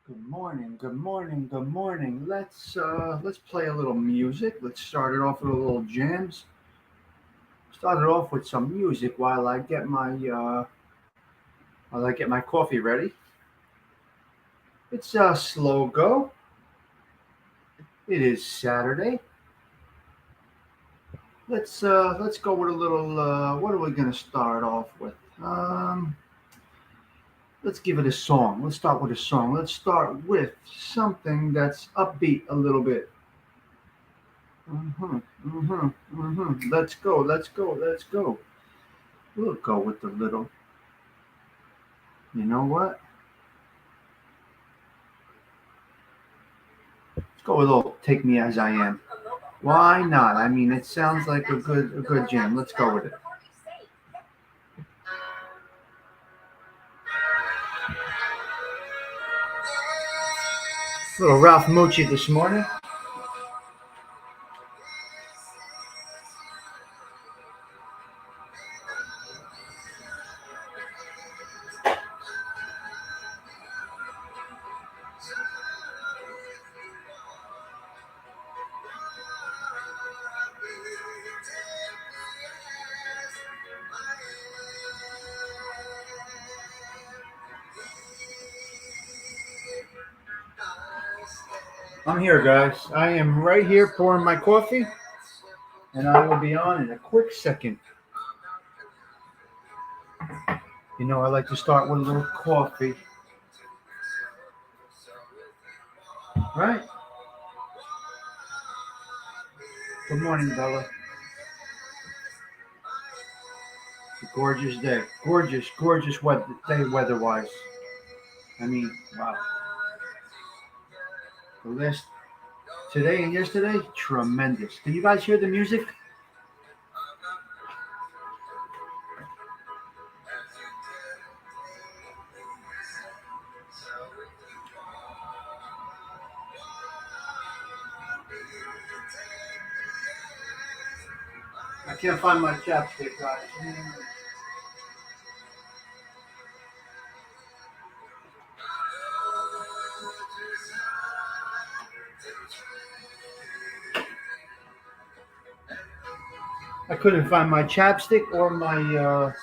Good morning, good morning, good morning. Let's play a little music. Let's start it off with a little jams. Start it off with some music while I get my coffee ready. It's a slow go. It is Saturday. Let's go with a little what are we gonna start off with? Um let's give it a song. Let's start with a song. Let's start with something that's upbeat a little bit. Let's go, let's go, let's go. We'll go with the little. You know what? Let's go with a little "Take Me as I Am." Why not? I mean, it sounds like a good jam. Let's go with it. Little Ralph Mucci this morning. I'm here, guys. I am right here pouring my coffee, and I will be on in a quick second. You know, I like to start with a little coffee, right? Good morning, Bella. It's a gorgeous day. Gorgeous, gorgeous day weather-wise. I mean, wow. The last today and yesterday, tremendous. Can you guys hear the music? I can't find my chapstick, guys. I couldn't find my chapstick or my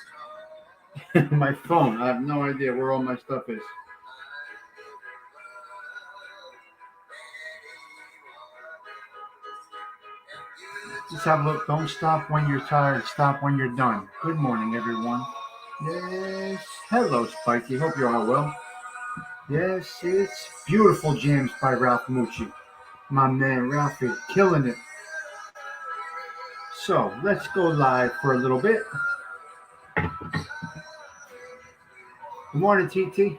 my phone. I have no idea where all my stuff is. Just have a look. Don't stop when you're tired. Stop when you're done. Good morning, everyone. Yes. Hello, Spikey. Hope you're all well. Yes, it's beautiful jams by Ralph Mucci. My man Ralphie, killing it. So let's go live for a little bit. Good morning, TT.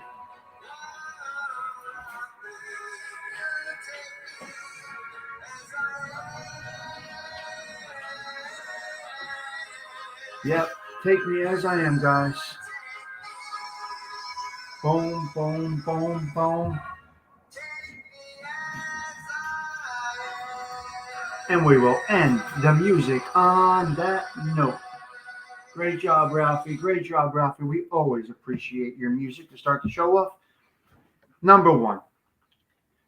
Yep, take me as I am, guys. Boom, boom, boom, boom. And we will end the music on that note. Great job, Ralphie. Great job, Ralphie. We always appreciate your music to start the show off. Number one,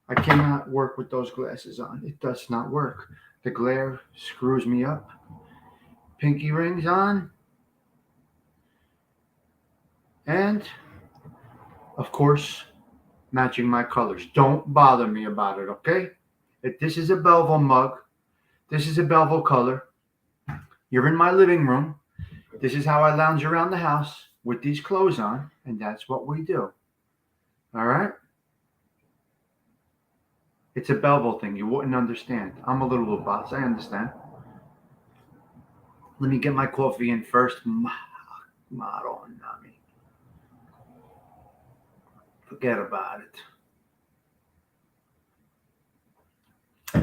I cannot work with those glasses on. It does not work. The glare screws me up. Pinky rings on. And, of course, matching my colors. Don't bother me about it, okay? If this is a Belleville mug, this is a Belleville color. You're in my living room. This is how I lounge around the house with these clothes on, and that's what we do. All right? It's a Belleville thing. You wouldn't understand. I'm a little boss. I understand. Let me get my coffee in first. Madonna. Forget about it.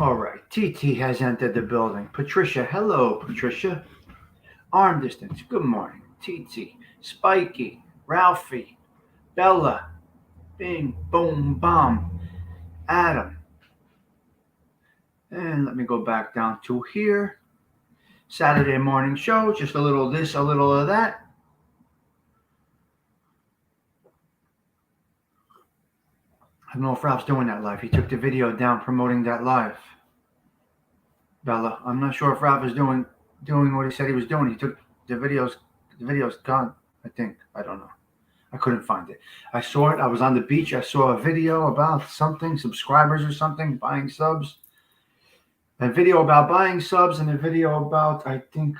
All right. TT has entered the building. Patricia. Hello, Patricia. Arm distance. Good morning. TT. Spiky. Ralphie. Bella. Bing. Boom. Bomb. Adam. And let me go back down to here. Saturday morning show. Just a little of this, a little of that. I don't know if Ralph's doing that live. He took the video down promoting that live. Bella, I'm not sure if Ralph is doing what he said he was doing. He took the videos. The video's gone. I think. I don't know. I couldn't find it. I saw it. I was on the beach. I saw a video about something, subscribers or something, buying subs. A video about buying subs and a video about, I think,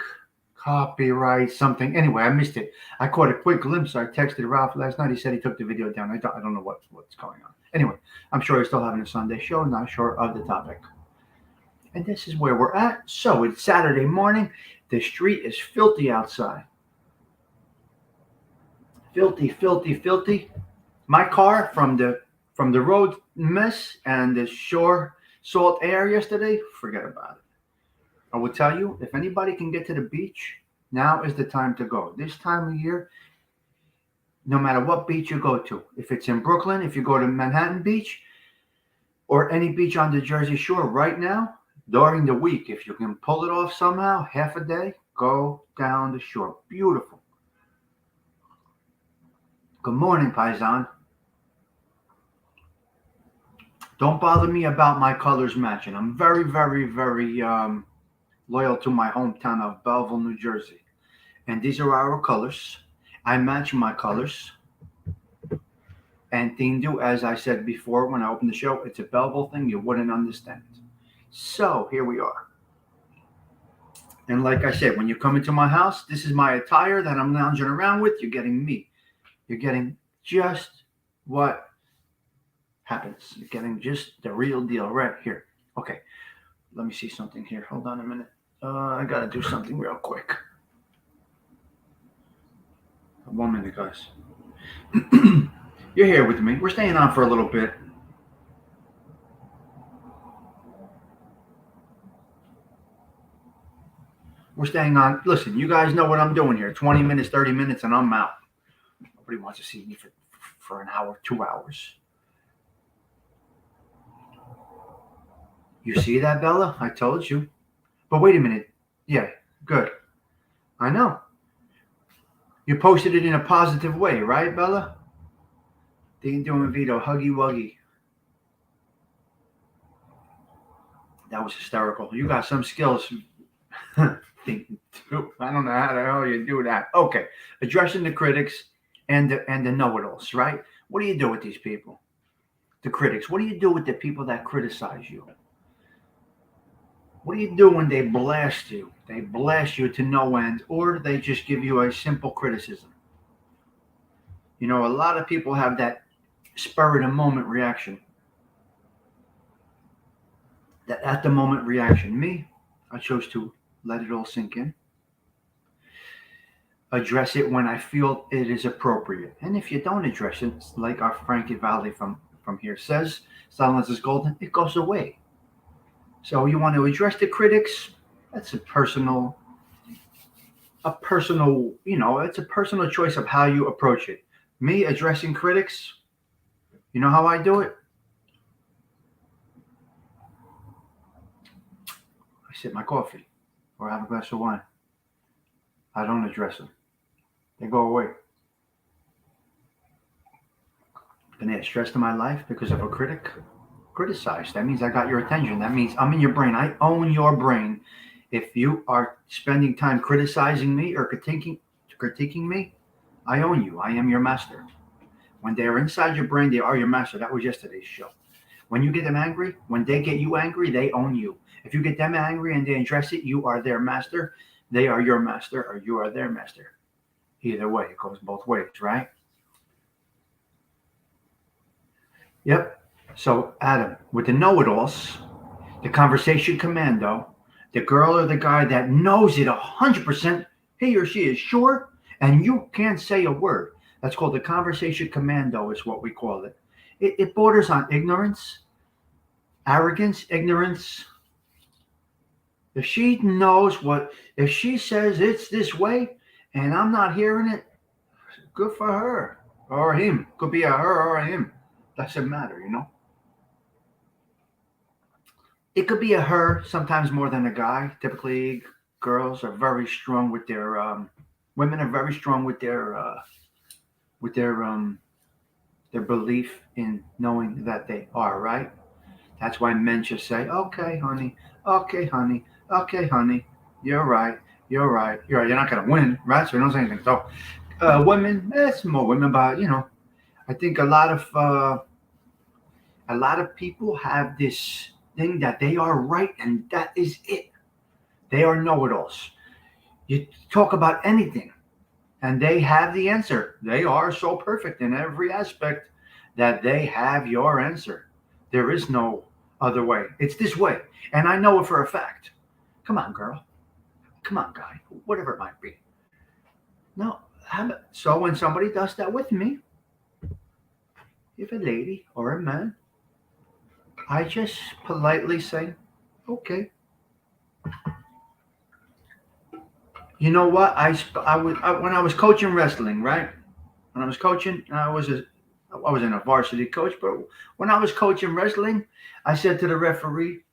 copyright something. Anyway, I missed it. I caught a quick glimpse. I texted Ralph last night. He said he took the video down. I don't know what's going on. Anyway, I'm sure he's still having a Sunday show. Not sure of the topic. And this is where we're at. So it's Saturday morning. The street is filthy outside. Filthy, filthy, filthy. My car from the road mess and the shore salt air yesterday, forget about it. I will tell you, if anybody can get to the beach, now is the time to go. This time of year, no matter what beach you go to, if it's in Brooklyn, if you go to Manhattan Beach, or any beach on the Jersey Shore right now, during the week, if you can pull it off somehow, half a day, go down the shore. Beautiful. Good morning, Paisan. Don't bother me about my colors matching. I'm very, very, very loyal to my hometown of Belleville, New Jersey. And these are our colors. I match my colors. And Tindu, as I said before when I opened the show, it's a Belleville thing you wouldn't understand. So here we are. And like I said, when you come into my house, this is my attire that I'm lounging around with. You're getting me. You're getting just what happens. You're getting just the real deal right here. Okay, let me see something here. Hold on a minute. I got to do something real quick. 1 minute, guys. You're here with me. We're staying on for a little bit. We're staying on. Listen, you guys know what I'm doing here. 20 minutes, 30 minutes, and I'm out. Nobody wants to see me for an hour, 2 hours. You see that, Bella? I told you. But wait a minute. Yeah, good. I know. You posted it in a positive way, right, Bella? Dean doing Vito, huggy wuggy. That was hysterical. You got some skills. I don't know how the hell you do that. Okay, addressing the critics and the know-it-alls, right? What do you do with these people? The critics. What do you do with the people that criticize you? What do you do when they blast you? They blast you to no end, or they just give you a simple criticism. You know, a lot of people have that spur of the moment reaction. That at the moment reaction. Me, I chose to let it all sink in. Address it when I feel it is appropriate. And if you don't address it, like our Frankie Valli from here says, silence is golden, it goes away. So you want to address the critics, that's a personal, it's a personal choice of how you approach it. Me addressing critics, you know how I do it? I sip my coffee or have a glass of wine. I don't address them. They go away. Can I add stress to my life because of a critic? Criticize. That means I got your attention. That means I'm in your brain. I own your brain. If you are spending time criticizing me or critiquing me, I own you. I am your master. When they are inside your brain, they are your master. That was yesterday's show. When you get them angry, when they get you angry, they own you. If you get them angry and they address it, you are their master. They are your master, or you are their master. Either way, it goes both ways, right? Yep. So, Adam, with the know-it-alls, the conversation commando, the girl or the guy that knows it 100%, he or she is sure, and you can't say a word. That's called the conversation commando is what we call it. It borders on ignorance, arrogance, ignorance. If she knows if she says it's this way and I'm not hearing it, good for her or him. Could be a her or a him. Doesn't matter, you know. It could be a her, sometimes more than a guy. Typically, girls are very strong with their women are very strong with their belief in knowing that they are, right? That's why men just say, okay, honey, okay, honey, okay, honey, you're right, you're right, you're right. You're not going to win, right? So you don't say anything. So women, it's more women, but I think a lot of people have this thing that they are right and that is it. They are know-it-alls. You talk about anything and they have the answer. They are so perfect in every aspect that they have your answer. There is no other way. It's this way. And I know it for a fact. Come on, girl. Come on, guy. Whatever it might be. No. So when somebody does that with me, if a lady or a man, I just politely say, okay. You know what? When I was coaching wrestling, right? When I was coaching, I wasn't a varsity coach, but when I was coaching wrestling, I said to the referee,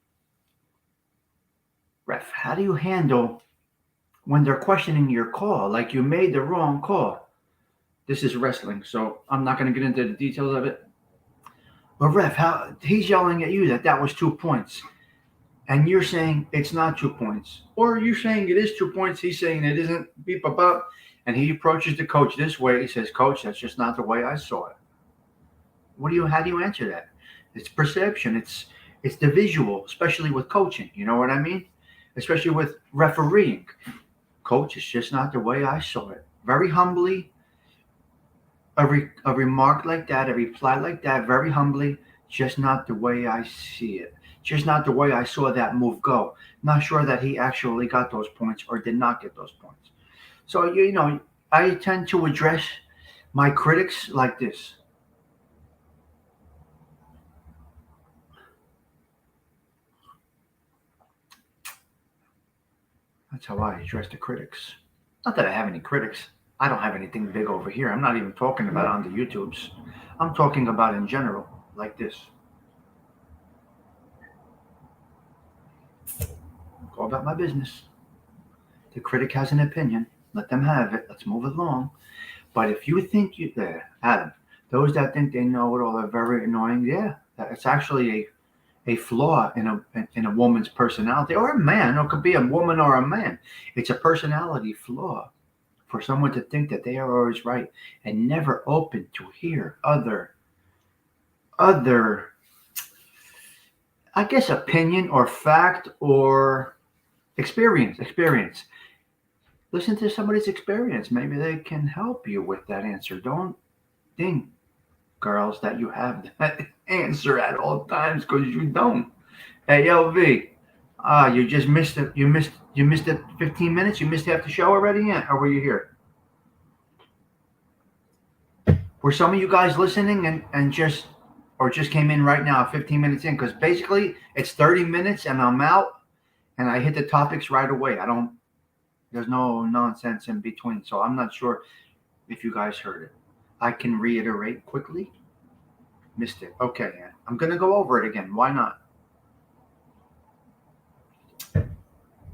"Ref, how do you handle when they're questioning your call, like you made the wrong call?" This is wrestling, so I'm not going to get into the details of it. But ref, how he's yelling at you that was 2 points, and you're saying it's not 2 points, or you're saying it is 2 points. He's saying it isn't. Beep up, and he approaches the coach this way. He says, "Coach, that's just not the way I saw it." How do you answer that? It's perception. It's the visual, especially with coaching. You know what I mean? Especially with refereeing. Coach, it's just not the way I saw it. Very humbly, a remark like that, a reply like that, very humbly, just not the way I see it. Just not the way I saw that move go. Not sure that he actually got those points or did not get those points. So I tend to address my critics like this. That's how I address the critics. Not that I have any critics. I don't have anything big over here. I'm not even talking about on the YouTubes. I'm talking about in general, like this. Go about my business. The critic has an opinion. Let them have it. Let's move along. But if you think you there, Adam, those that think they know it all are very annoying. Yeah, it's actually a flaw in a woman's personality or a man. Or it could be a woman or a man. It's a personality flaw for someone to think that they are always right and never open to hear other I guess opinion or fact or experience. Listen to somebody's experience. Maybe they can help you with that answer. Don't think, girls, that you have that answer at all times because you don't. Hey, LV, you just missed it. You missed it 15 minutes. You missed half the show already. Yeah, or were you here? Were some of you guys listening and just came in right now, 15 minutes in? Because basically it's 30 minutes and I'm out and I hit the topics right away. There's no nonsense in between. So I'm not sure if you guys heard it. I can reiterate quickly. Missed it. Okay, I'm going to go over it again. Why not?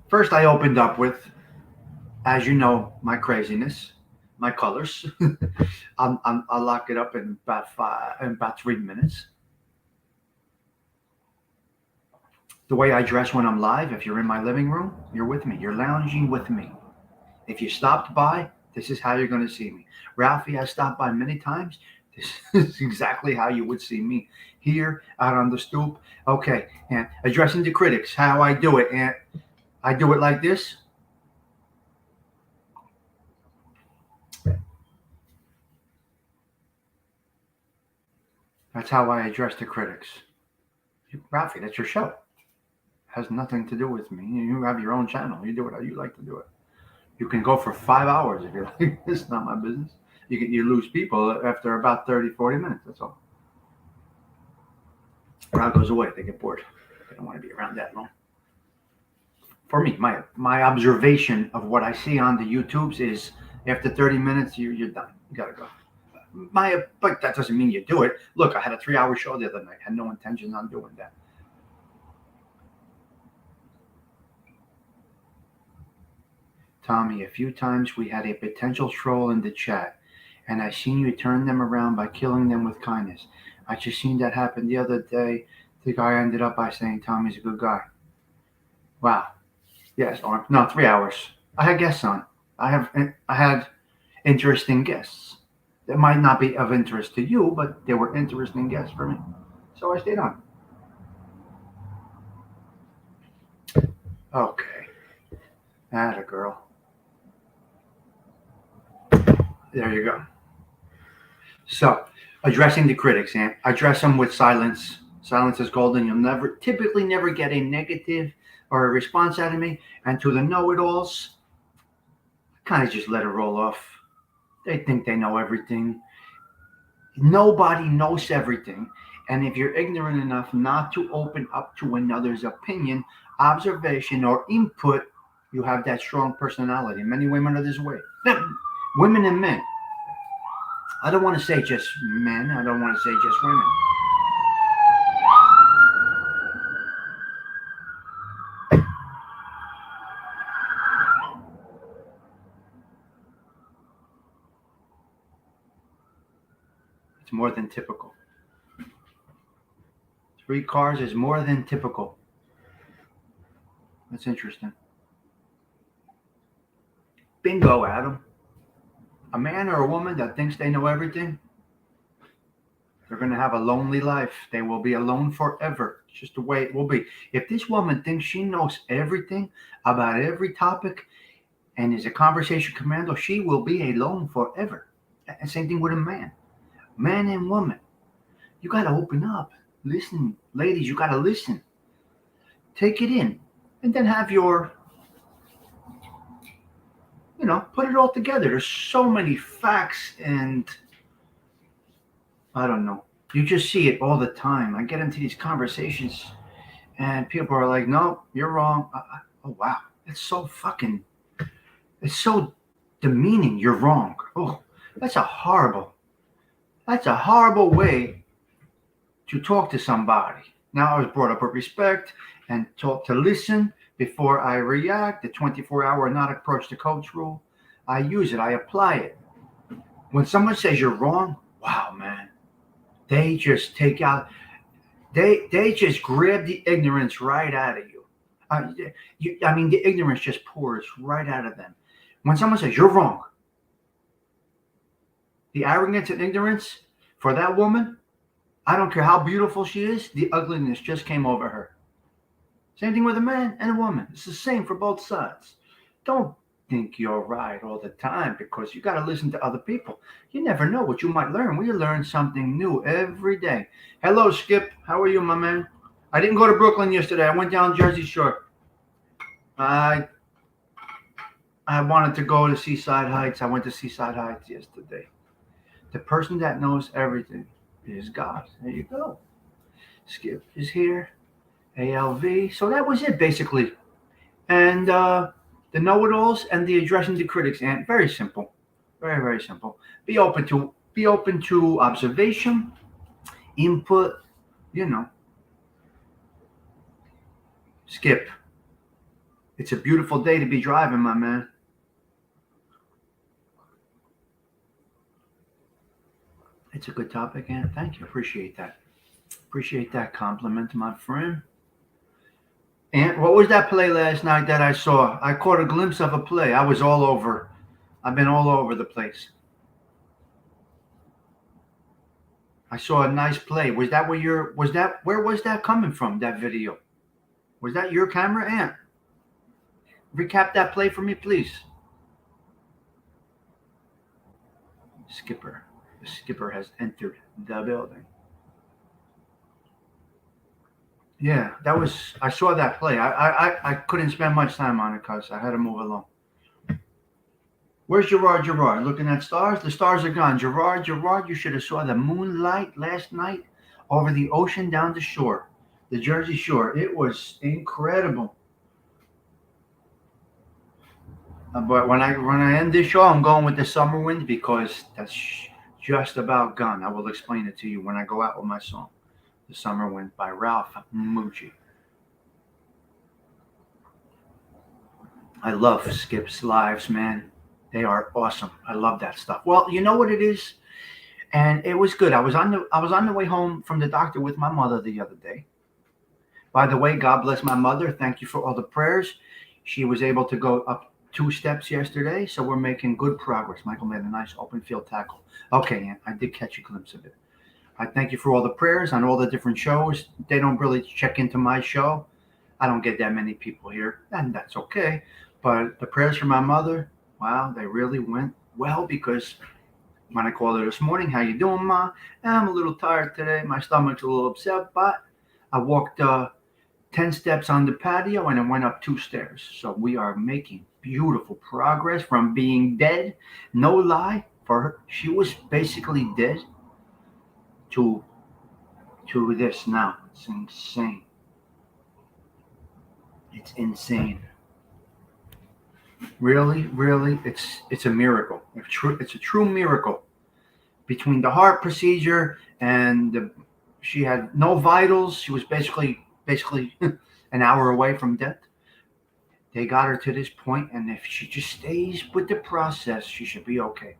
First, I opened up with, as you know, my craziness, my colors. I'll lock it up in about 3 minutes. The way I dress when I'm live, if you're in my living room, you're with me. You're lounging with me. If you stopped by, this is how you're going to see me. Ralphie has stopped by many times. This is exactly how you would see me here out on the stoop. Okay, and addressing the critics, how I do it. And I do it like this. That's how I address the critics. Ralphie, that's your show. Has nothing to do with me. You have your own channel. You do it how you like to do it. You can go for 5 hours if you like. It's not my business. You lose people after about 30, 40 minutes. That's all. Crowd goes away. They get bored. They don't want to be around that long. For me, my observation of what I see on the YouTubes is after 30 minutes, you're done. You gotta go. But that doesn't mean you do it. Look, I had a 3-hour show the other night. Had no intention on doing that. Tommy, a few times we had a potential troll in the chat, and I seen you turn them around by killing them with kindness. I just seen that happen the other day. The guy ended up by saying Tommy's a good guy. Wow. Yes, or no, 3 hours. I had guests on. I had interesting guests. That might not be of interest to you, but they were interesting guests for me. So I stayed on. Okay. Atta girl. There you go. So, addressing the critics, and address them with silence. Silence is golden. You'll typically never get a negative or a response out of me. And to the know-it-alls, kind of just let it roll off. They think they know everything. Nobody knows everything. And if you're ignorant enough not to open up to another's opinion, observation, or input, you have that strong personality. Many women are this way. Women and men. I don't want to say just men. I don't want to say just women. It's more than typical. 3 cars is more than typical. That's interesting. Bingo, Adam. A man or a woman that thinks they know everything, they're going to have a lonely life. They will be alone forever. It's just the way it will be. If this woman thinks she knows everything about every topic and is a conversation commando, she will be alone forever. And same thing with a man. Man and woman. You got to open up. Listen, ladies, you got to listen. Take it in. And then have your, put it all together. There's so many facts and I don't know. You just see it all the time. I get into these conversations and people are like, no, you're wrong. Oh, wow. It's so demeaning. You're wrong. Oh, that's a horrible way to talk to somebody. Now I was brought up with respect and taught to listen before I react. The 24-hour not approach to coach rule. I use it. I apply it. When someone says you're wrong, wow, man. They just take out, they just grab the ignorance right out of you. The ignorance just pours right out of them. When someone says you're wrong, the arrogance and ignorance for that woman, I don't care how beautiful she is, the ugliness just came over her. Same thing with a man and a woman. It's the same for both sides. Don't think you're right all the time because you got to listen to other people. You never know what you might learn. We learn something new every day. Hello, Skip. How are you, my man? I didn't go to Brooklyn yesterday. I went down Jersey Shore. I wanted to go to Seaside Heights. I went to Seaside Heights yesterday. The person that knows everything is God. There you go. Skip is here. ALV. So that was it, basically. And the know-it-alls and the addressing the critics, and very simple, very, very simple. Be open to observation, input. Skip. It's a beautiful day to be driving, my man. It's a good topic, and thank you. Appreciate that. Appreciate that compliment, my friend. And what was that play last night that I saw? I caught a glimpse of a play. I was all over. I've been all over the place. I saw a nice play. Where was that coming from, that video? Was that your camera, Ant? Recap that play for me, please. Skipper. The skipper has entered the building. Yeah, I saw that play. I couldn't spend much time on it because I had to move along. Where's Gerard? Looking at stars? The stars are gone. Gerard, you should have saw the moonlight last night over the ocean down the shore, the Jersey Shore. It was incredible. But when I end this show, I'm going with the summer wind because that's just about gone. I will explain it to you when I go out with my song. The Summer Wind by Ralph Mucci. I love Skip's lives, man. They are awesome. I love that stuff. Well, you know what it is? And it was good. I was on the way home from the doctor with my mother the other day. By the way, God bless my mother. Thank you for all the prayers. She was able to go up 2 steps yesterday, so we're making good progress. Michael made a nice open field tackle. Okay, Aunt, I did catch a glimpse of it. I thank you for all the prayers on all the different shows. They don't really check into my show. I don't get that many people here, and that's okay. But the prayers for my mother, wow, they really went well because when I called her this morning, how you doing, Ma? I'm a little tired today. My stomach's a little upset, but I walked 10 steps on the patio and it went up 2 stairs. So we are making beautiful progress from being dead. No lie, for her, she was basically dead to this now. It's insane. It's insane. Really, really, it's a miracle. It's a true miracle. Between the heart procedure and she had no vitals. She was basically an hour away from death. They got her to this point, and if she just stays with the process, she should be okay.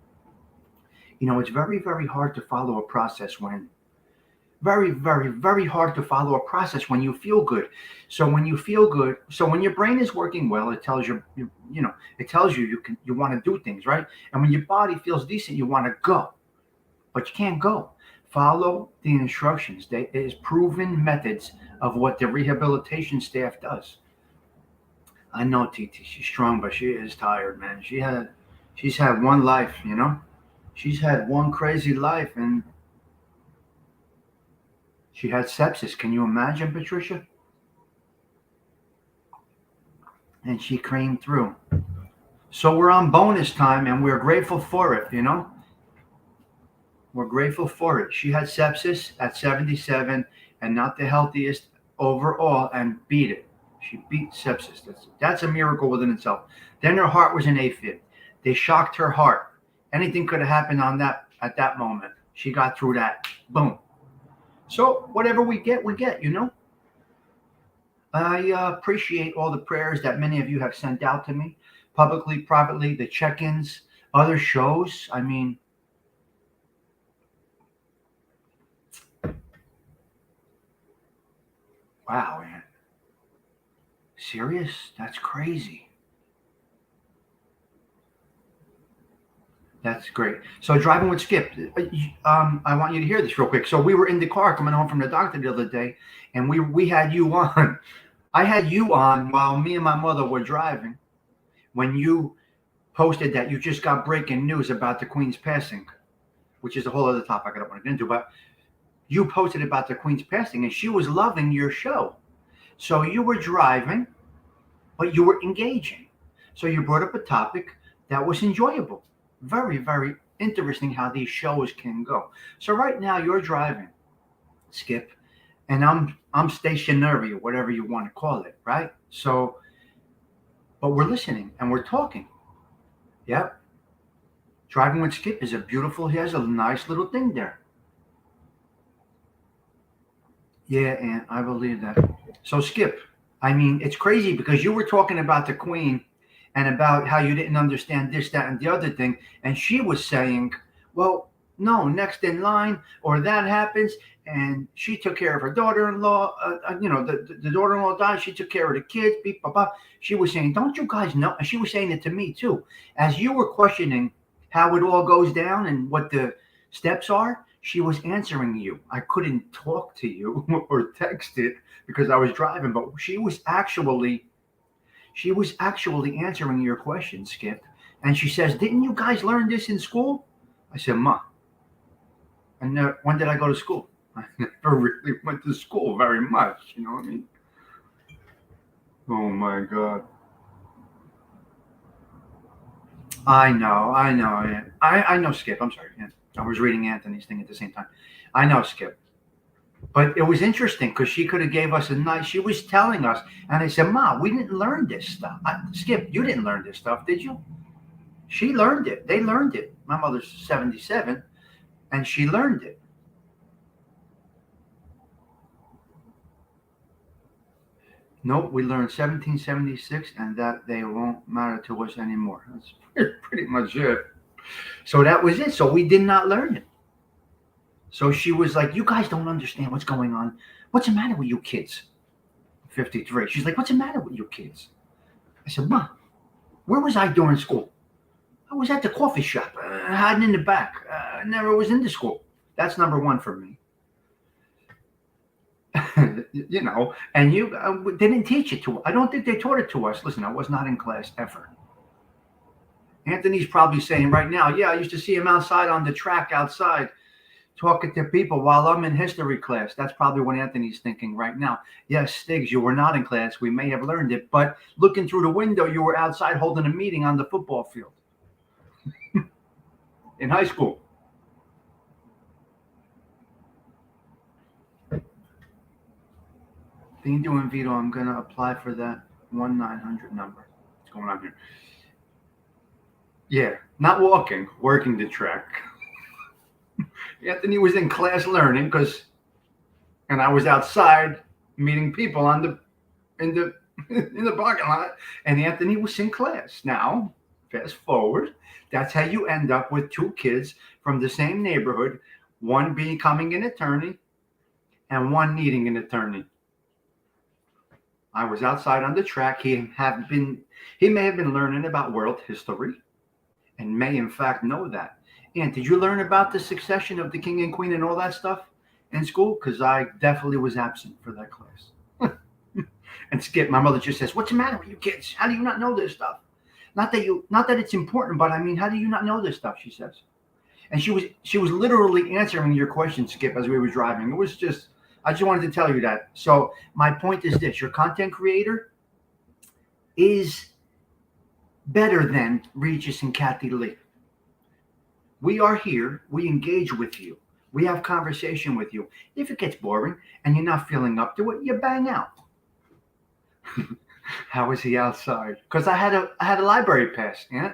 It's very, very hard to follow a process when very, very, very hard to follow a process when you feel good. So when you feel good, so when your brain is working well, it tells it tells you want to do things, right? And when your body feels decent, you want to go, but you can't go. Follow the instructions. There's proven methods of what the rehabilitation staff does. I know TT, she's strong, but she is tired, man. She's had one life. She's had one crazy life, and she had sepsis. Can you imagine, Patricia? And she came through. So we're on bonus time, and we're grateful for it. We're grateful for it. She had sepsis at 77 and not the healthiest overall and beat it. She beat sepsis. That's a miracle within itself. Then her heart was in AFib. They shocked her heart. Anything could have happened on that at that moment. She got through that. Boom. So whatever we get. I appreciate all the prayers that many of you have sent out to me, publicly, privately, the check-ins, other shows. I mean, wow, man. Serious? That's crazy. That's great. So driving with Skip, I want you to hear this real quick. So we were in the car coming home from the doctor the other day, and we had you on. I had you on while me and my mother were driving when you posted that you just got breaking news about the Queen's passing, which is a whole other topic I don't want to get into, but you posted about the Queen's passing, and she was loving your show. So you were driving, but you were engaging. So you brought up a topic that was enjoyable. Very, very interesting how these shows can go. So right now you're driving, Skip, and I'm stationary or whatever you want to call it, right? So, but we're listening and we're talking. Yep. Driving with Skip is he has a nice little thing there. Yeah, and I believe that. So Skip, I mean, it's crazy because you were talking about the Queen and about how you didn't understand this, that, and the other thing. And she was saying, well, no, next in line, or that happens. And she took care of her daughter-in-law. The daughter-in-law died. She took care of the kids. Beep, blah, blah. She was saying, don't you guys know? And she was saying it to me, too. As you were questioning how it all goes down and what the steps are, she was answering you. I couldn't talk to you or text it because I was driving, but she was actually answering your question, Skip. And she says, didn't you guys learn this in school? I said, Ma, and when did I go to school? I never really went to school very much. You know what I mean? Oh, my God. I know. Yeah. I know, Skip. I'm sorry. Yeah. I was reading Anthony's thing at the same time. I know, Skip. But it was interesting because she could have gave us she was telling us, and I said, Ma, we didn't learn this stuff. Skip, you didn't learn this stuff, did you? She learned it. They learned it. My mother's 77, and she learned it. Nope, we learned 1776, and that they won't matter to us anymore. That's pretty much it. So that was it. So we did not learn it. So she was like, "You guys don't understand what's going on. What's the matter with you kids?" 53. She's like, "What's the matter with you kids?" I said, "Ma, where was I during school? I was at the coffee shop, hiding in the back. Never was into school." That's number one for me. And you they didn't teach it to. I don't think they taught it to us. Listen, I was not in class ever. Anthony's probably saying right now, "Yeah, I used to see him outside on the track outside talking to people while I'm in history class." That's probably what Anthony's thinking right now. Yes, Stiggs, you were not in class. We may have learned it, but looking through the window, you were outside holding a meeting on the football field in high school. Vito and Vito, I'm going to apply for that 1-900 number. What's going on here? Yeah, not walking, working the track. Anthony was in class learning and I was outside meeting people in the in the parking lot, and Anthony was in class. Now, fast forward, that's how you end up with two kids from the same neighborhood, one becoming an attorney and one needing an attorney. I was outside on the track. He may have been learning about world history and may in fact know that. And did you learn about the succession of the king and queen and all that stuff in school? Because I definitely was absent for that class. And Skip, my mother just says, "What's the matter with you kids? How do you not know this stuff? Not that it's important, but I mean, how do you not know this stuff?" She says. And she was literally answering your question, Skip, as we were driving. It was just, I just wanted to tell you that. So my point is this: your content creator is better than Regis and Kathy Lee. We are here. We engage with you. We have conversation with you. If it gets boring and you're not feeling up to it, you bang out. How was he outside? Because I had a library pass. Yeah,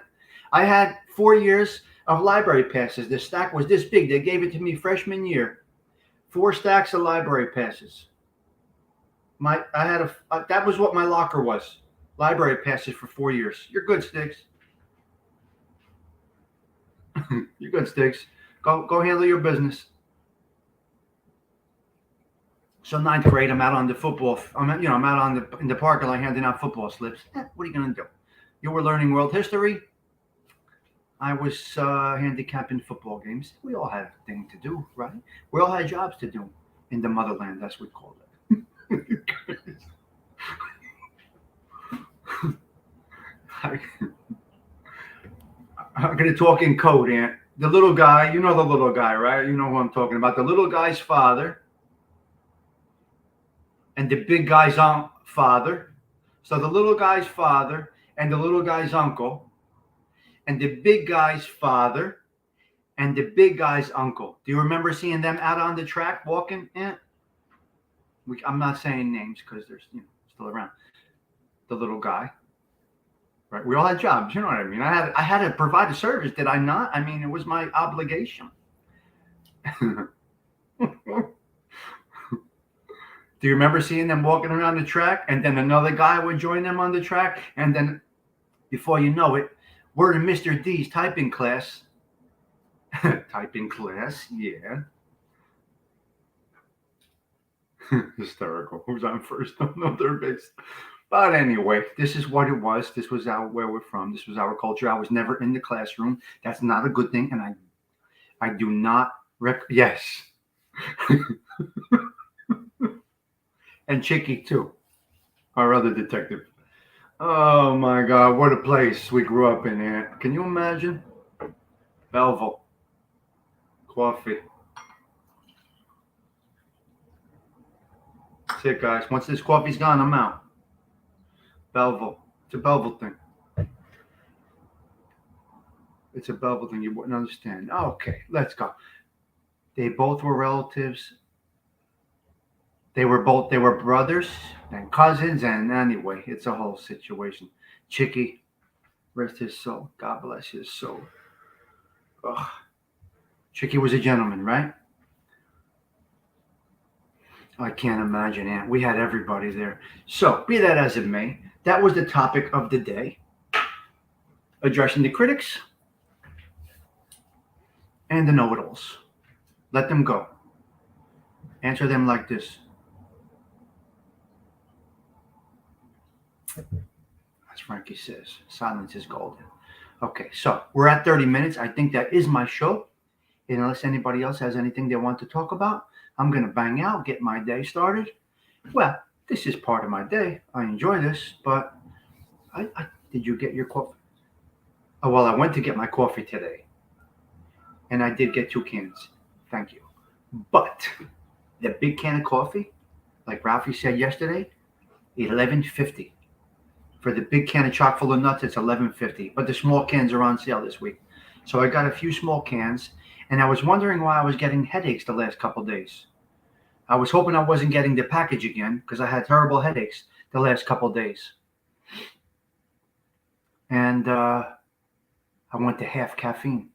I had 4 years of library passes. The stack was this big. They gave it to me freshman year. 4 stacks of library passes. That was what my locker was. Library passes for 4 years. You're good, Sticks. You're good, Sticks. Go handle your business. So ninth grade, I'm out on the football. I'm out in the parking lot handing out football slips. What are you gonna do? You were learning world history. I was handicapping football games. We all had a thing to do, right? We all had jobs to do in the motherland, as we call it. I'm going to talk in code, Aunt. The little guy, you know the little guy, right? You know who I'm talking about. The little guy's father and the big guy's father. So the little guy's father and the little guy's uncle and the big guy's father and the big guy's uncle. Do you remember seeing them out on the track walking? Yeah. I'm not saying names because they're still around. The little guy. Right. We all had jobs. You know what I mean? I had to provide a service. Did I not? I mean, it was my obligation. Do you remember seeing them walking around the track and then another guy would join them on the track? And then before you know it, we're in Mr. D's typing class. Typing class, yeah. Hysterical. Who's on first? No, third base. But anyway, this is what it was. This was where we're from. This was our culture. I was never in the classroom. That's not a good thing. And I do not yes. And Chicky too, our other detective. Oh my God, what a place we grew up in, Aunt. Can you imagine? Belleville. Kawfee. That's it, guys. Once this coffee's gone, I'm out. Belleville. It's a Belleville thing. It's a Belleville thing. You wouldn't understand. Okay, let's go. They both were relatives. They were brothers and cousins, and anyway, it's a whole situation. Chicky, rest his soul. God bless his soul. Ugh. Chicky was a gentleman, right? I can't imagine, Aunt. We had everybody there. So, be that as it may, that was the topic of the day. Addressing the critics and the know-it-alls. Let them go. Answer them like this. As Frankie says, silence is golden. Okay, so we're at 30 minutes. I think that is my show. And unless anybody else has anything they want to talk about, I'm going to bang out, get my day started. Well, this is part of my day. I enjoy this, but did you get your coffee? Oh, well, I went to get my coffee today, and I did get 2 cans. Thank you. But the big can of coffee, like Ralphie said yesterday, $11.50. For the big can of chock full of nuts, it's $11.50. But the small cans are on sale this week. So I got a few small cans, and I was wondering why I was getting headaches the last couple days. I was hoping I wasn't getting the package again because I had terrible headaches the last couple days. And I went to half caffeine.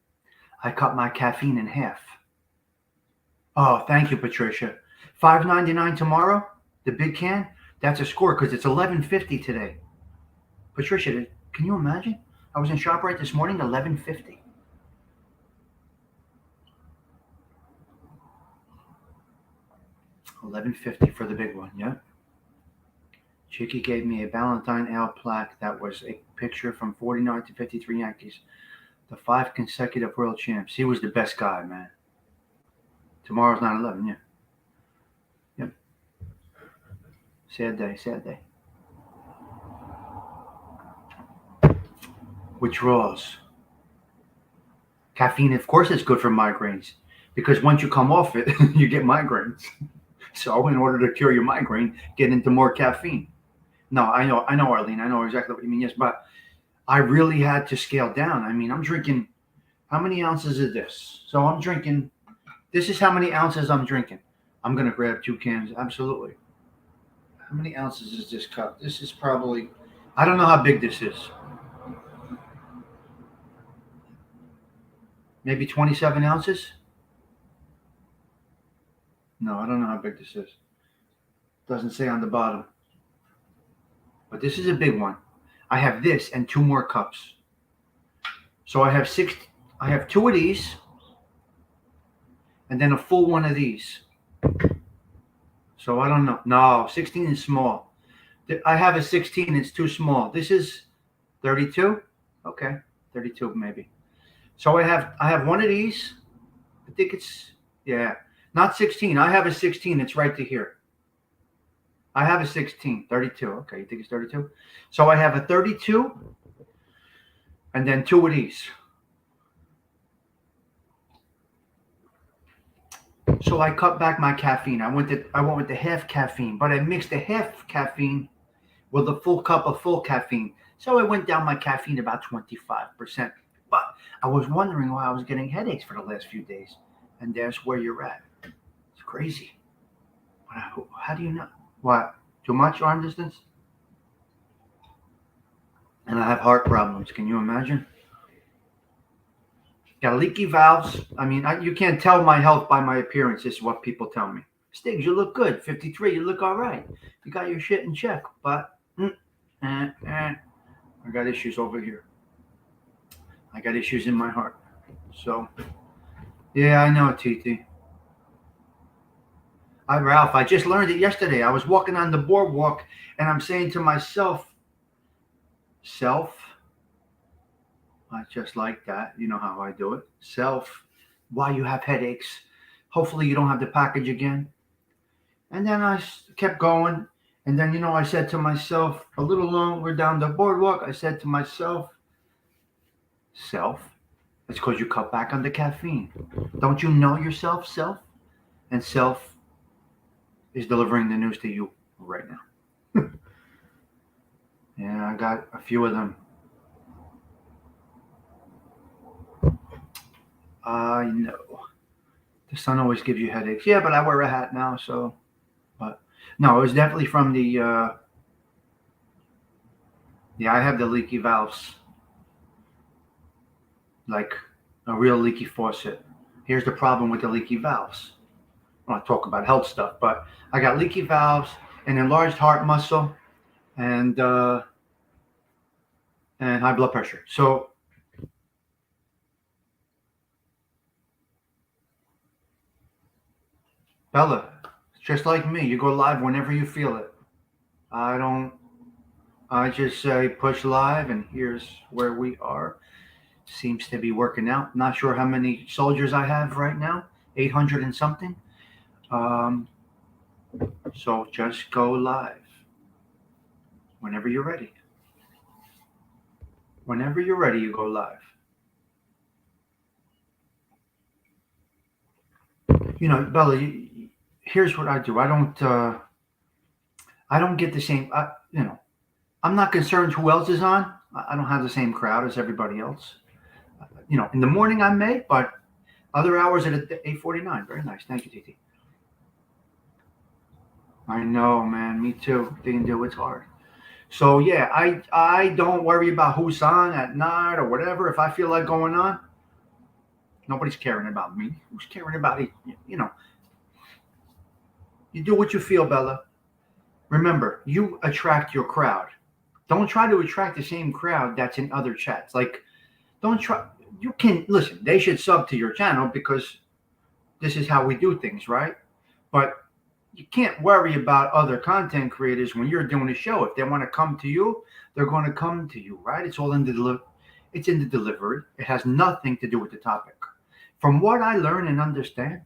I cut my caffeine in half. Oh, thank you, Patricia. $5.99 tomorrow, the big can. That's a score because it's $11.50 today. Patricia, can you imagine? I was in ShopRite this morning, $11.50. $11.50 for the big one, yeah. Chicky gave me a Valentine Ale plaque that was a picture from 49 to 53 Yankees. The 5 consecutive world champs. He was the best guy, man. Tomorrow's 9/11, yeah. Yep. Sad day, sad day. Withdrawals. Caffeine, of course, is good for migraines because once you come off it, you get migraines. So in order to cure your migraine, get into more caffeine. No, I know, Arlene. I know exactly what you mean. Yes, but I really had to scale down. I mean, I'm drinking, how many ounces is this? So I'm drinking, this is how many ounces I'm drinking. I'm going to grab 2 cans. Absolutely. How many ounces is this cup? This is probably, I don't know how big this is. Maybe 27 ounces? No, I don't know how big this is. Doesn't say on the bottom. But this is a big one. I have this and 2 more cups. So I have 2 of these and then a full one of these. So I don't know. No, 16 is small. I have a 16. It's too small. This is 32. Okay, 32 maybe. So I have one of these. I think it's, yeah, not 16. I have a 16. It's right to here. I have a 16. 32. Okay, you think it's 32? So I have a 32 and then 2 of these. So I cut back my caffeine. I went with the half caffeine, but I mixed the half caffeine with a full cup of full caffeine. So I went down my caffeine about 25%. But I was wondering why I was getting headaches for the last few days. And that's where you're at. It's crazy. How do you know? What? Too much arm distance? And I have heart problems. Can you imagine? Got leaky valves. I mean, you can't tell my health by my appearance. This is what people tell me. Stiggs, you look good. 53, you look all right. You got your shit in check. But I got issues over here. I got issues in my heart. So, yeah, I know, TT. Ralph, I just learned it yesterday. I was walking on the boardwalk, and I'm saying to myself, I just like that. You know how I do it. Self, why you have headaches. Hopefully you don't have the package again. And then I kept going. And then, I said to myself, a little longer down the boardwalk, I said to myself, it's because you cut back on the caffeine. Don't you know yourself, self? And self is delivering the news to you right now. Yeah, I got a few of them. I know. The sun always gives you headaches. Yeah, but I wear a hat now, so. But no, it was definitely from the. Yeah, I have the leaky valves. Like a real leaky faucet. Here's the problem with the leaky valves. I want to talk about health stuff, but I got leaky valves, an enlarged heart muscle, and high blood pressure. So. Bella, just like me, you go live whenever you feel it. I don't. I just say push live, and here's where we are. Seems to be working out. Not sure how many soldiers I have right now. 800 and something. Um, so just go live whenever you're ready. Whenever you're ready, you go live. Bella. Here's what I do. I don't. I don't get the same. I'm not concerned who else is on. I don't have the same crowd as everybody else. In the morning I may, but other hours at 8:49. Very nice. Thank you, TT. I know, man. Me too. Didn't do it's hard. So yeah, I don't worry about who's on at night or whatever. If I feel like going on, nobody's caring about me. Who's caring about it? You do what you feel, Bella. Remember, you attract your crowd. Don't try to attract the same crowd that's in other chats. Like, don't try. You can listen. They should sub to your channel because this is how we do things, right? But you can't worry about other content creators when you're doing a show. If they want to come to you, they're going to come to you, right? It's all in the it's in the delivery. It has nothing to do with the topic. From what I learn and understand,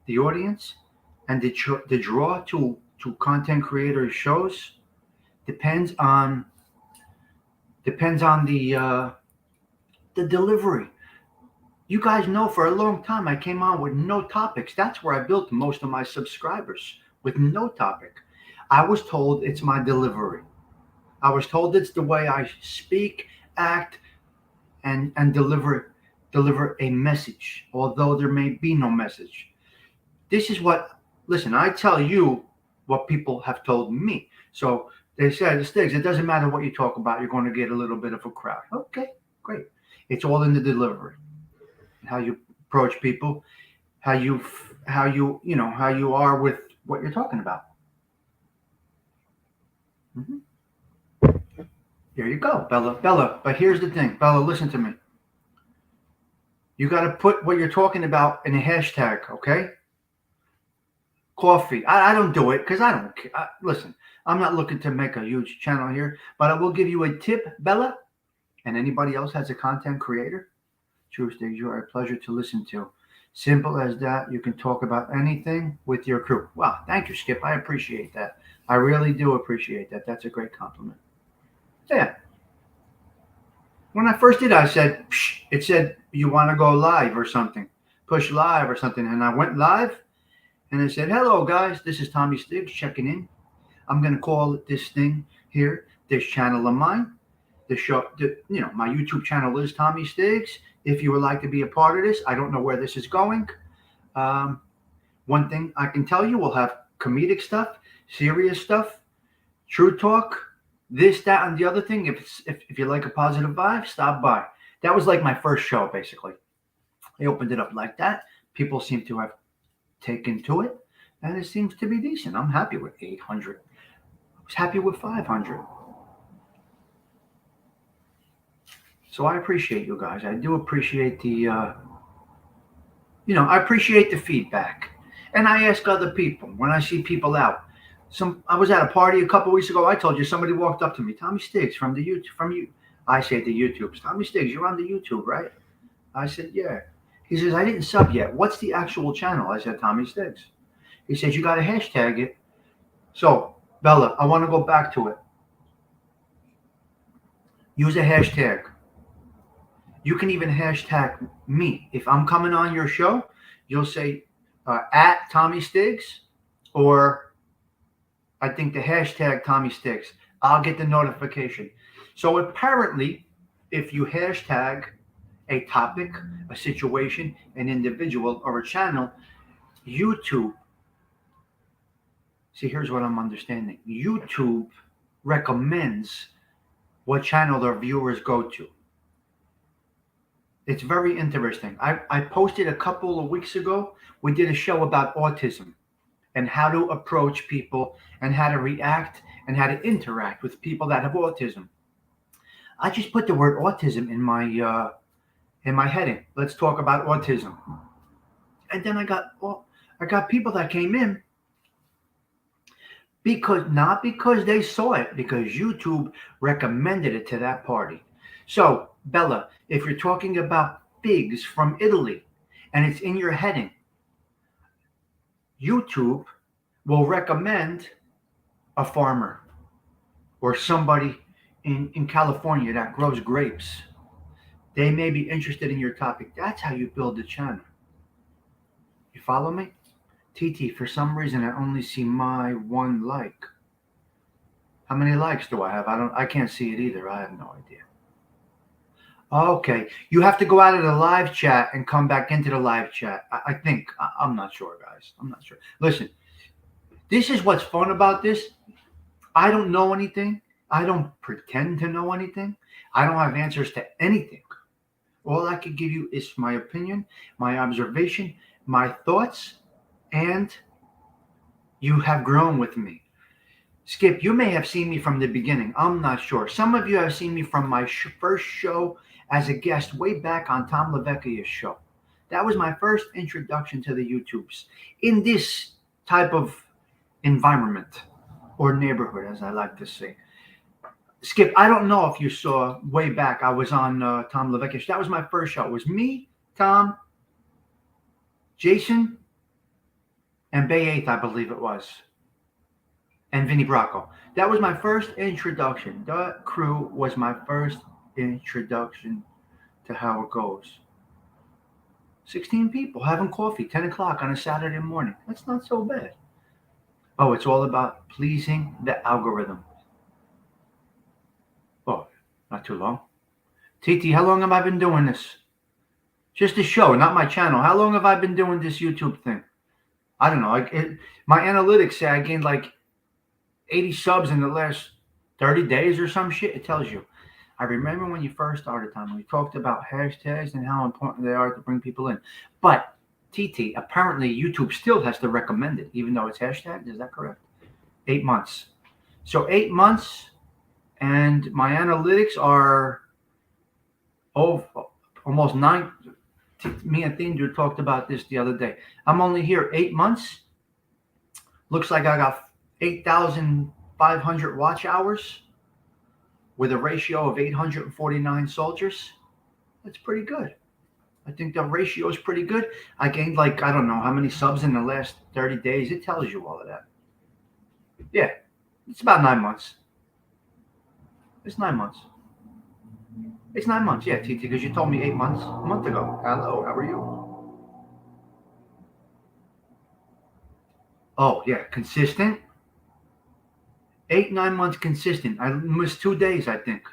the audience and the draw to content creators shows depends on the delivery. You guys know for a long time I came on with no topics. That's where I built most of my subscribers with no topic. I was told it's my delivery. I was told it's the way I speak, act, and deliver a message, although there may be no message. This is what listen, I tell you what people have told me. So they said, Stiggs, it doesn't matter what you talk about, you're going to get a little bit of a crowd. Okay, great. It's all in the delivery. How you approach people, how you are with what you're talking about. Hmm. There you go, Bella. Bella, but here's the thing, Bella. Listen to me. You got to put what you're talking about in a hashtag, okay? Coffee. I don't do it because I don't care. Listen, I'm not looking to make a huge channel here, but I will give you a tip, Bella, and anybody else has a content creator. Tuesdays, you are a pleasure to listen to. Simple as that. You can talk about anything with your crew. Wow, thank you, Skip. I appreciate that. I really do appreciate that. That's a great compliment. Yeah. When I first did, I said, Psh, it said, you want to go live or something, push live or something. And I went live and I said, hello, guys. This is Tommy Stiggs checking in. I'm going to call this thing here, this channel of mine. My YouTube channel is Tommy Stiggs. If you would like to be a part of this, I don't know where this is going. Um, One thing I can tell you, we'll have comedic stuff, serious stuff, true talk, this, that, and the other thing. If you like a positive vibe, stop by. That was like my first show, basically. I opened it up like that. People seem to have taken to it, and it seems to be decent. I'm happy with 800. I was happy with 500. So I appreciate you guys. I do appreciate I appreciate the feedback. And I ask other people when I see people out. I was at a party a couple weeks ago. I told you somebody walked up to me, Tommy Stiggs from the YouTube, from you. I say the YouTubes, Tommy Stiggs, you're on the YouTube, right? I said, yeah. He says, I didn't sub yet. What's the actual channel? I said, Tommy Stiggs. He says, you got to hashtag it. So, Bella, I want to go back to it. Use a hashtag. You can even hashtag me. If I'm coming on your show, you'll say at Tommy Stiggs, or I think the hashtag Tommy Stiggs. I'll get the notification. So apparently, if you hashtag a topic, a situation, an individual, or a channel, YouTube, see, here's what I'm understanding. YouTube recommends what channel their viewers go to. It's very interesting. I posted a couple of weeks ago. We did a show about autism and how to approach people and how to react and how to interact with people that have autism. I just put the word autism in my heading. Let's talk about autism. And then I got I got people that came in not because they saw it, because YouTube recommended it to that party. So, Bella, if you're talking about figs from Italy and it's in your heading, YouTube will recommend a farmer or somebody in California that grows grapes. They may be interested in your topic. That's how you build a channel. You follow me? TT, for some reason I only see my one like. How many likes do I have? I can't see it either. I have no idea. Okay. You have to go out of the live chat and come back into the live chat. I think. I'm not sure, guys. I'm not sure. Listen, this is what's fun about this. I don't know anything. I don't pretend to know anything. I don't have answers to anything. All I could give you is my opinion, my observation, my thoughts, and you have grown with me. Skip, you may have seen me from the beginning. I'm not sure. Some of you have seen me from my first show as a guest way back on Tom LaVecchia's show. That was my first introduction to the YouTubes in this type of environment or neighborhood, as I like to say. Skip, I don't know if you saw way back, I was on Tom LaVecchia's. That was my first show. It was me, Tom, Jason, and Bay 8th, I believe it was. And Vinny Bracco. That was my first introduction. The crew was my first introduction to how it goes. 16 people having coffee, 10 o'clock on a Saturday morning. That's not so bad. Oh, it's all about pleasing the algorithm. Oh, not too long. TT, how long have I been doing this? Just a show, not my channel. How long have I been doing this YouTube thing? I don't know. My analytics say I gained like 80 subs in the last 30 days or some shit. It tells you. I remember when you first started, Tom, we talked about hashtags and how important they are to bring people in. But, TT, apparently YouTube still has to recommend it, even though it's hashtagged. Is that correct? 8 months. So 8 months, and my analytics are almost 9. Me and Thinder talked about this the other day. I'm only here 8 months. Looks like I got 8,500 watch hours with a ratio of 849 soldiers. That's pretty good. I think the ratio is pretty good. I gained like, I don't know how many subs in the last 30 days. It tells you all of that. Yeah, it's about 9 months. It's 9 months. It's 9 months, yeah, TT, because you told me 8 months a month ago. Hello, how are you? Oh, yeah, consistent. 8, 9 months consistent. I missed 2 days, I think.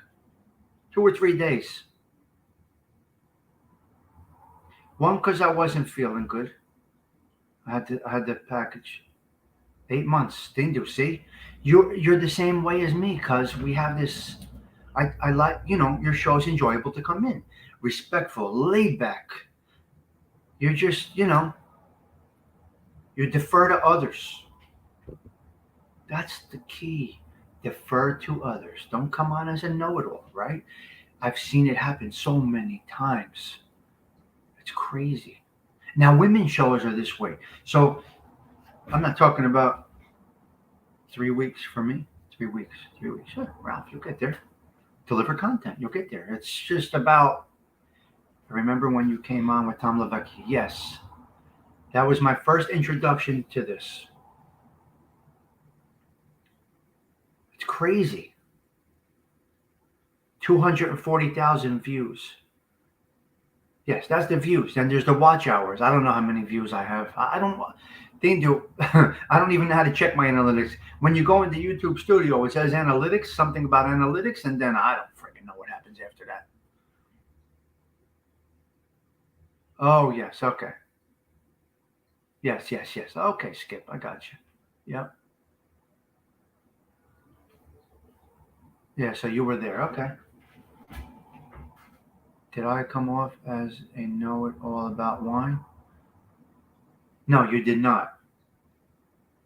2 or 3 days. One, because I wasn't feeling good. I had the package. 8 months. Dindu, see? You're the same way as me, because we have this. I like, your show's enjoyable to come in. Respectful, laid back. You're just, you defer to others. That's the key. Defer to others. Don't come on as a know-it-all, right? I've seen it happen so many times. It's crazy. Now, women shows are this way. So I'm not talking about 3 weeks for me. 3 weeks. 3 weeks. Sure, Ralph, you'll get there. Deliver content. You'll get there. It's just about, I remember when you came on with Tom LaVecchia. Yes. That was my first introduction to this. It's crazy. 240,000 views. Yes, that's the views. Then there's the watch hours. I don't know how many views I have. I don't. They do. I don't even know how to check my analytics. When you go into YouTube Studio, it says analytics, something about analytics, and then I don't freaking know what happens after that. Oh, yes. Okay. Yes. Okay, Skip. I got you. Yep. Yeah, so you were there. Okay. Did I come off as a know-it-all about wine? No, you did not.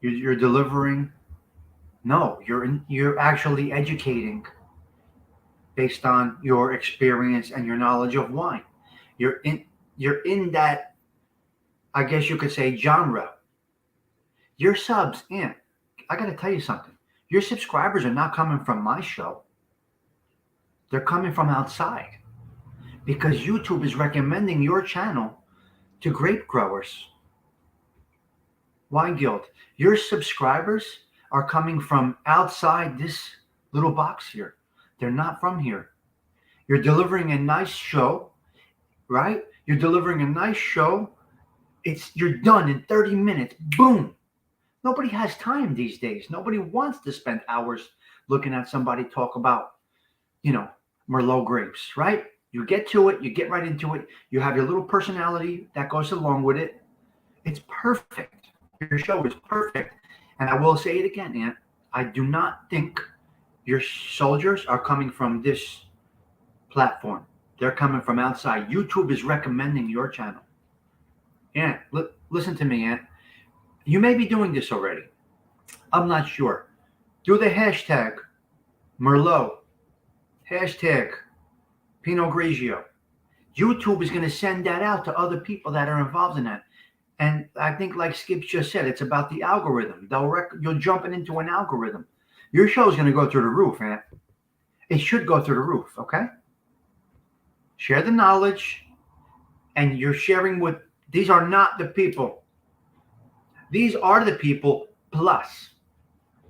You're delivering. No, you're actually educating based on your experience and your knowledge of wine. You're in that, I guess you could say, genre. Your subs, and I got to tell you something. Your subscribers are not coming from my show. They're coming from outside because YouTube is recommending your channel to grape growers. Wine Guild, your subscribers are coming from outside this little box here. They're not from here. You're delivering a nice show, right? You're delivering a nice show. You're done in 30 minutes. Boom. Nobody has time these days. Nobody wants to spend hours looking at somebody talk about, Merlot grapes, right? You get to it. You get right into it. You have your little personality that goes along with it. It's perfect. Your show is perfect. And I will say it again, Aunt. I do not think your soldiers are coming from this platform. They're coming from outside. YouTube is recommending your channel. Aunt, listen to me, Aunt. You may be doing this already. I'm not sure. Do the hashtag Merlot, hashtag Pinot Grigio. YouTube is going to send that out to other people that are involved in that. And I think, like Skip just said, it's about the algorithm. You're jumping into an algorithm. Your show is going to go through the roof, Aunt. It should go through the roof, okay? Share the knowledge, and you're sharing with, these are not the people. These are the people plus.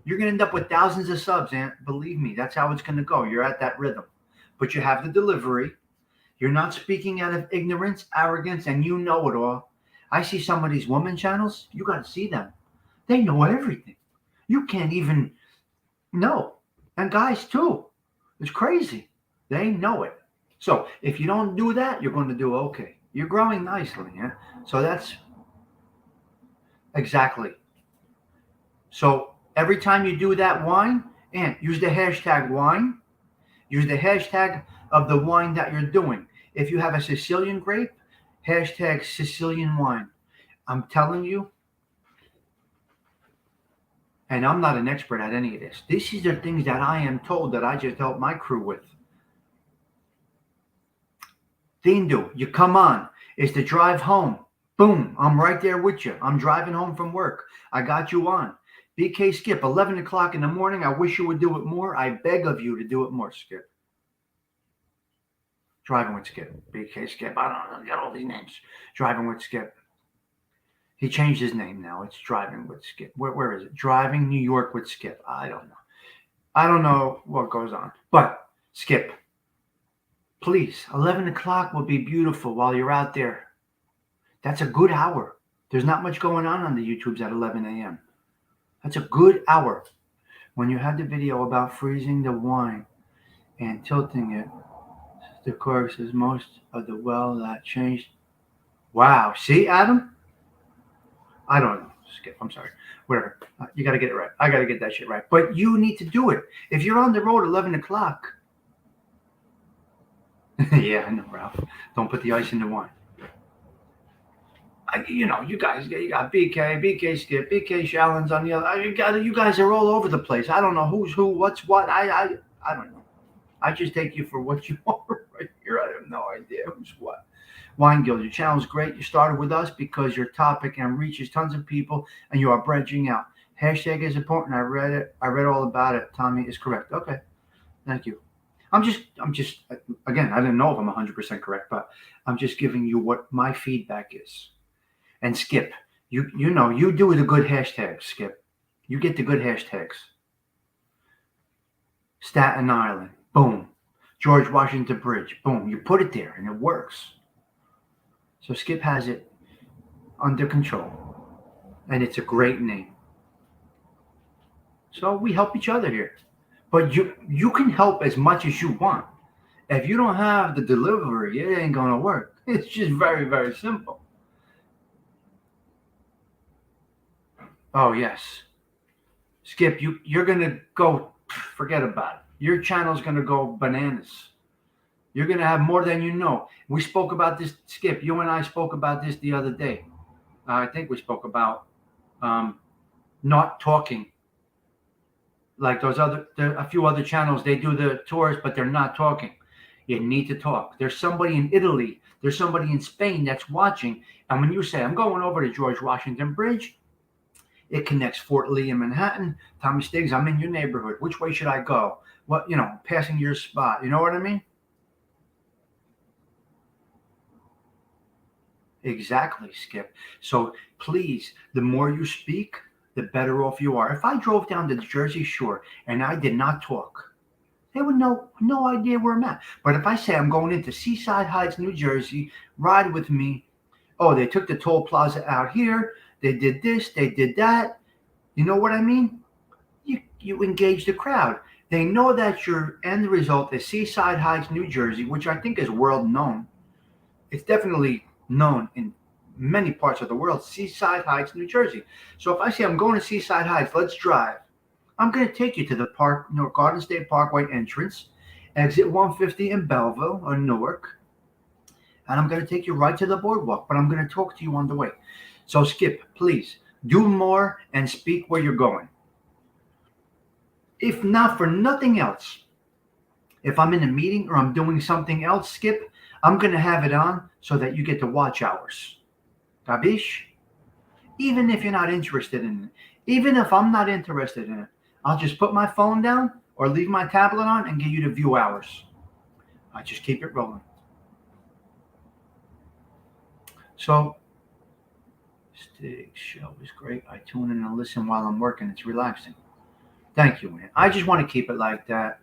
You're going to end up with thousands of subs, Aunt. Believe me, that's how it's going to go. You're at that rhythm. But you have the delivery. You're not speaking out of ignorance, arrogance, and you know it all. I see some of these women channels. You got to see them. They know everything. You can't even know. And guys, too. It's crazy. They know it. So if you don't do that, you're going to do okay. You're growing nicely. Yeah? So that's exactly. So every time you do that wine, and use the hashtag wine. Use the hashtag of the wine that you're doing. If you have a Sicilian grape, hashtag Sicilian wine. I'm telling you, and I'm not an expert at any of this. These are things that I am told that I just help my crew with. Dindu, you come on. It's the drive home. Boom, I'm right there with you. I'm driving home from work. I got you on. BK Skip, 11 o'clock in the morning. I wish you would do it more. I beg of you to do it more, Skip. Driving with Skip. BK Skip. I don't know. I got all these names. Driving with Skip. He changed his name now. It's Driving with Skip. Where is it? Driving New York with Skip. I don't know. I don't know what goes on. But, Skip, please, 11 o'clock will be beautiful while you're out there. That's a good hour. There's not much going on the YouTubes at 11 a.m. That's a good hour. When you have the video about freezing the wine and tilting it, the cork says most of the well that changed. Wow. See, Adam? I don't know. Skip. I'm sorry. Whatever. You got to get it right. I got to get that shit right. But you need to do it. If you're on the road 11 o'clock. Yeah, I know, Ralph. Don't put the ice in the wine. You guys, you got BK Skip, BK Shallons on the other. You guys are all over the place. I don't know who's who, what's what. I don't know. I just take you for what you are right here. I have no idea who's what. Wine Guild, your channel is great. You started with us because your topic and reaches tons of people, and you are branching out. Hashtag is important. I read it. I read all about it. Tommy is correct. Okay, thank you. I'm just. Again, I didn't know if I'm 100% correct, but I'm just giving you what my feedback is. And Skip, you do the good hashtags, Skip. You get the good hashtags. Staten Island, boom. George Washington Bridge, boom. You put it there and it works. So Skip has it under control. And it's a great name. So we help each other here. But you can help as much as you want. If you don't have the delivery, it ain't going to work. It's just very, very simple. Oh, yes. Skip, you're going to go, forget about it. Your channel's going to go bananas. You're going to have more than you know. We spoke about this, Skip. You and I spoke about this the other day. I think we spoke about not talking. Like a few other channels, they do the tours, but they're not talking. You need to talk. There's somebody in Italy. There's somebody in Spain that's watching. And when you say, I'm going over to George Washington Bridge, It connects Fort Lee and Manhattan. Tommy Stiggs, I'm in your neighborhood. Which way should I go? What, passing your spot. You know what I mean? Exactly, Skip. So please, the more you speak, the better off you are. If I drove down to the Jersey Shore and I did not talk, they would no idea where I'm at. But if I say I'm going into Seaside Heights, New Jersey, ride with me. Oh, they took the toll plaza out here. They did this. They did that. You know what I mean? You engage the crowd. They know that your end result is Seaside Heights, New Jersey, which I think is world known. It's definitely known in many parts of the world. Seaside Heights, New Jersey. So if I say I'm going to Seaside Heights, let's drive. I'm going to take you to the park, Garden State Parkway entrance, exit 150 in Belleville or Newark, and I'm going to take you right to the boardwalk. But I'm going to talk to you on the way. So Skip, please do more and speak where you're going. If not for nothing else, if I'm in a meeting or I'm doing something else, Skip, I'm going to have it on so that you get the watch hours. Gabish? Even if you're not interested in it, even if I'm not interested in it, I'll just put my phone down or leave my tablet on and give you the view hours. I just keep it rolling. So, Stig show is great. I tune in and listen while I'm working. It's relaxing. Thank you, man. I just want to keep it like that.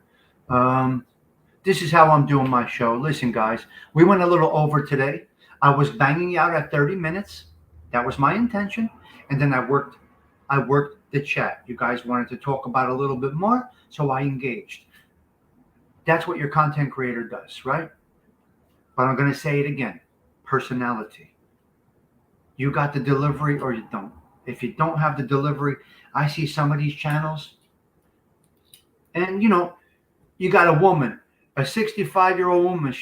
This is how I'm doing my show. Listen, guys, we went a little over today. I was banging out at 30 minutes. That was my intention. And then I worked the chat. You guys wanted to talk about a little bit more, so I engaged. That's what your content creator does, right? But I'm going to say it again. Personality. You got the delivery or you don't. If you don't have the delivery, I see some of these channels, and you got a woman, a 65-year-old woman.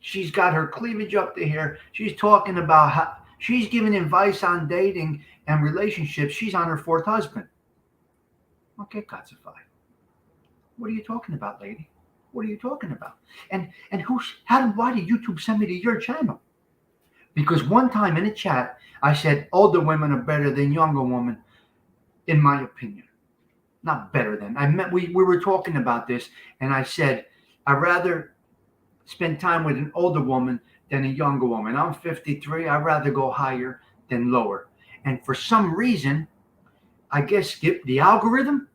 She's got her cleavage up to here. She's talking about how she's giving advice on dating and relationships. She's on her fourth husband. Okay, Kawfee. What are you talking about, lady? What are you talking about? And why did YouTube send me to your channel? Because one time in a chat, I said older women are better than younger women, in my opinion. Not better than. We were talking about this, and I said I'd rather spend time with an older woman than a younger woman. I'm 53. I'd rather go higher than lower. And for some reason, I guess Skip, the algorithm,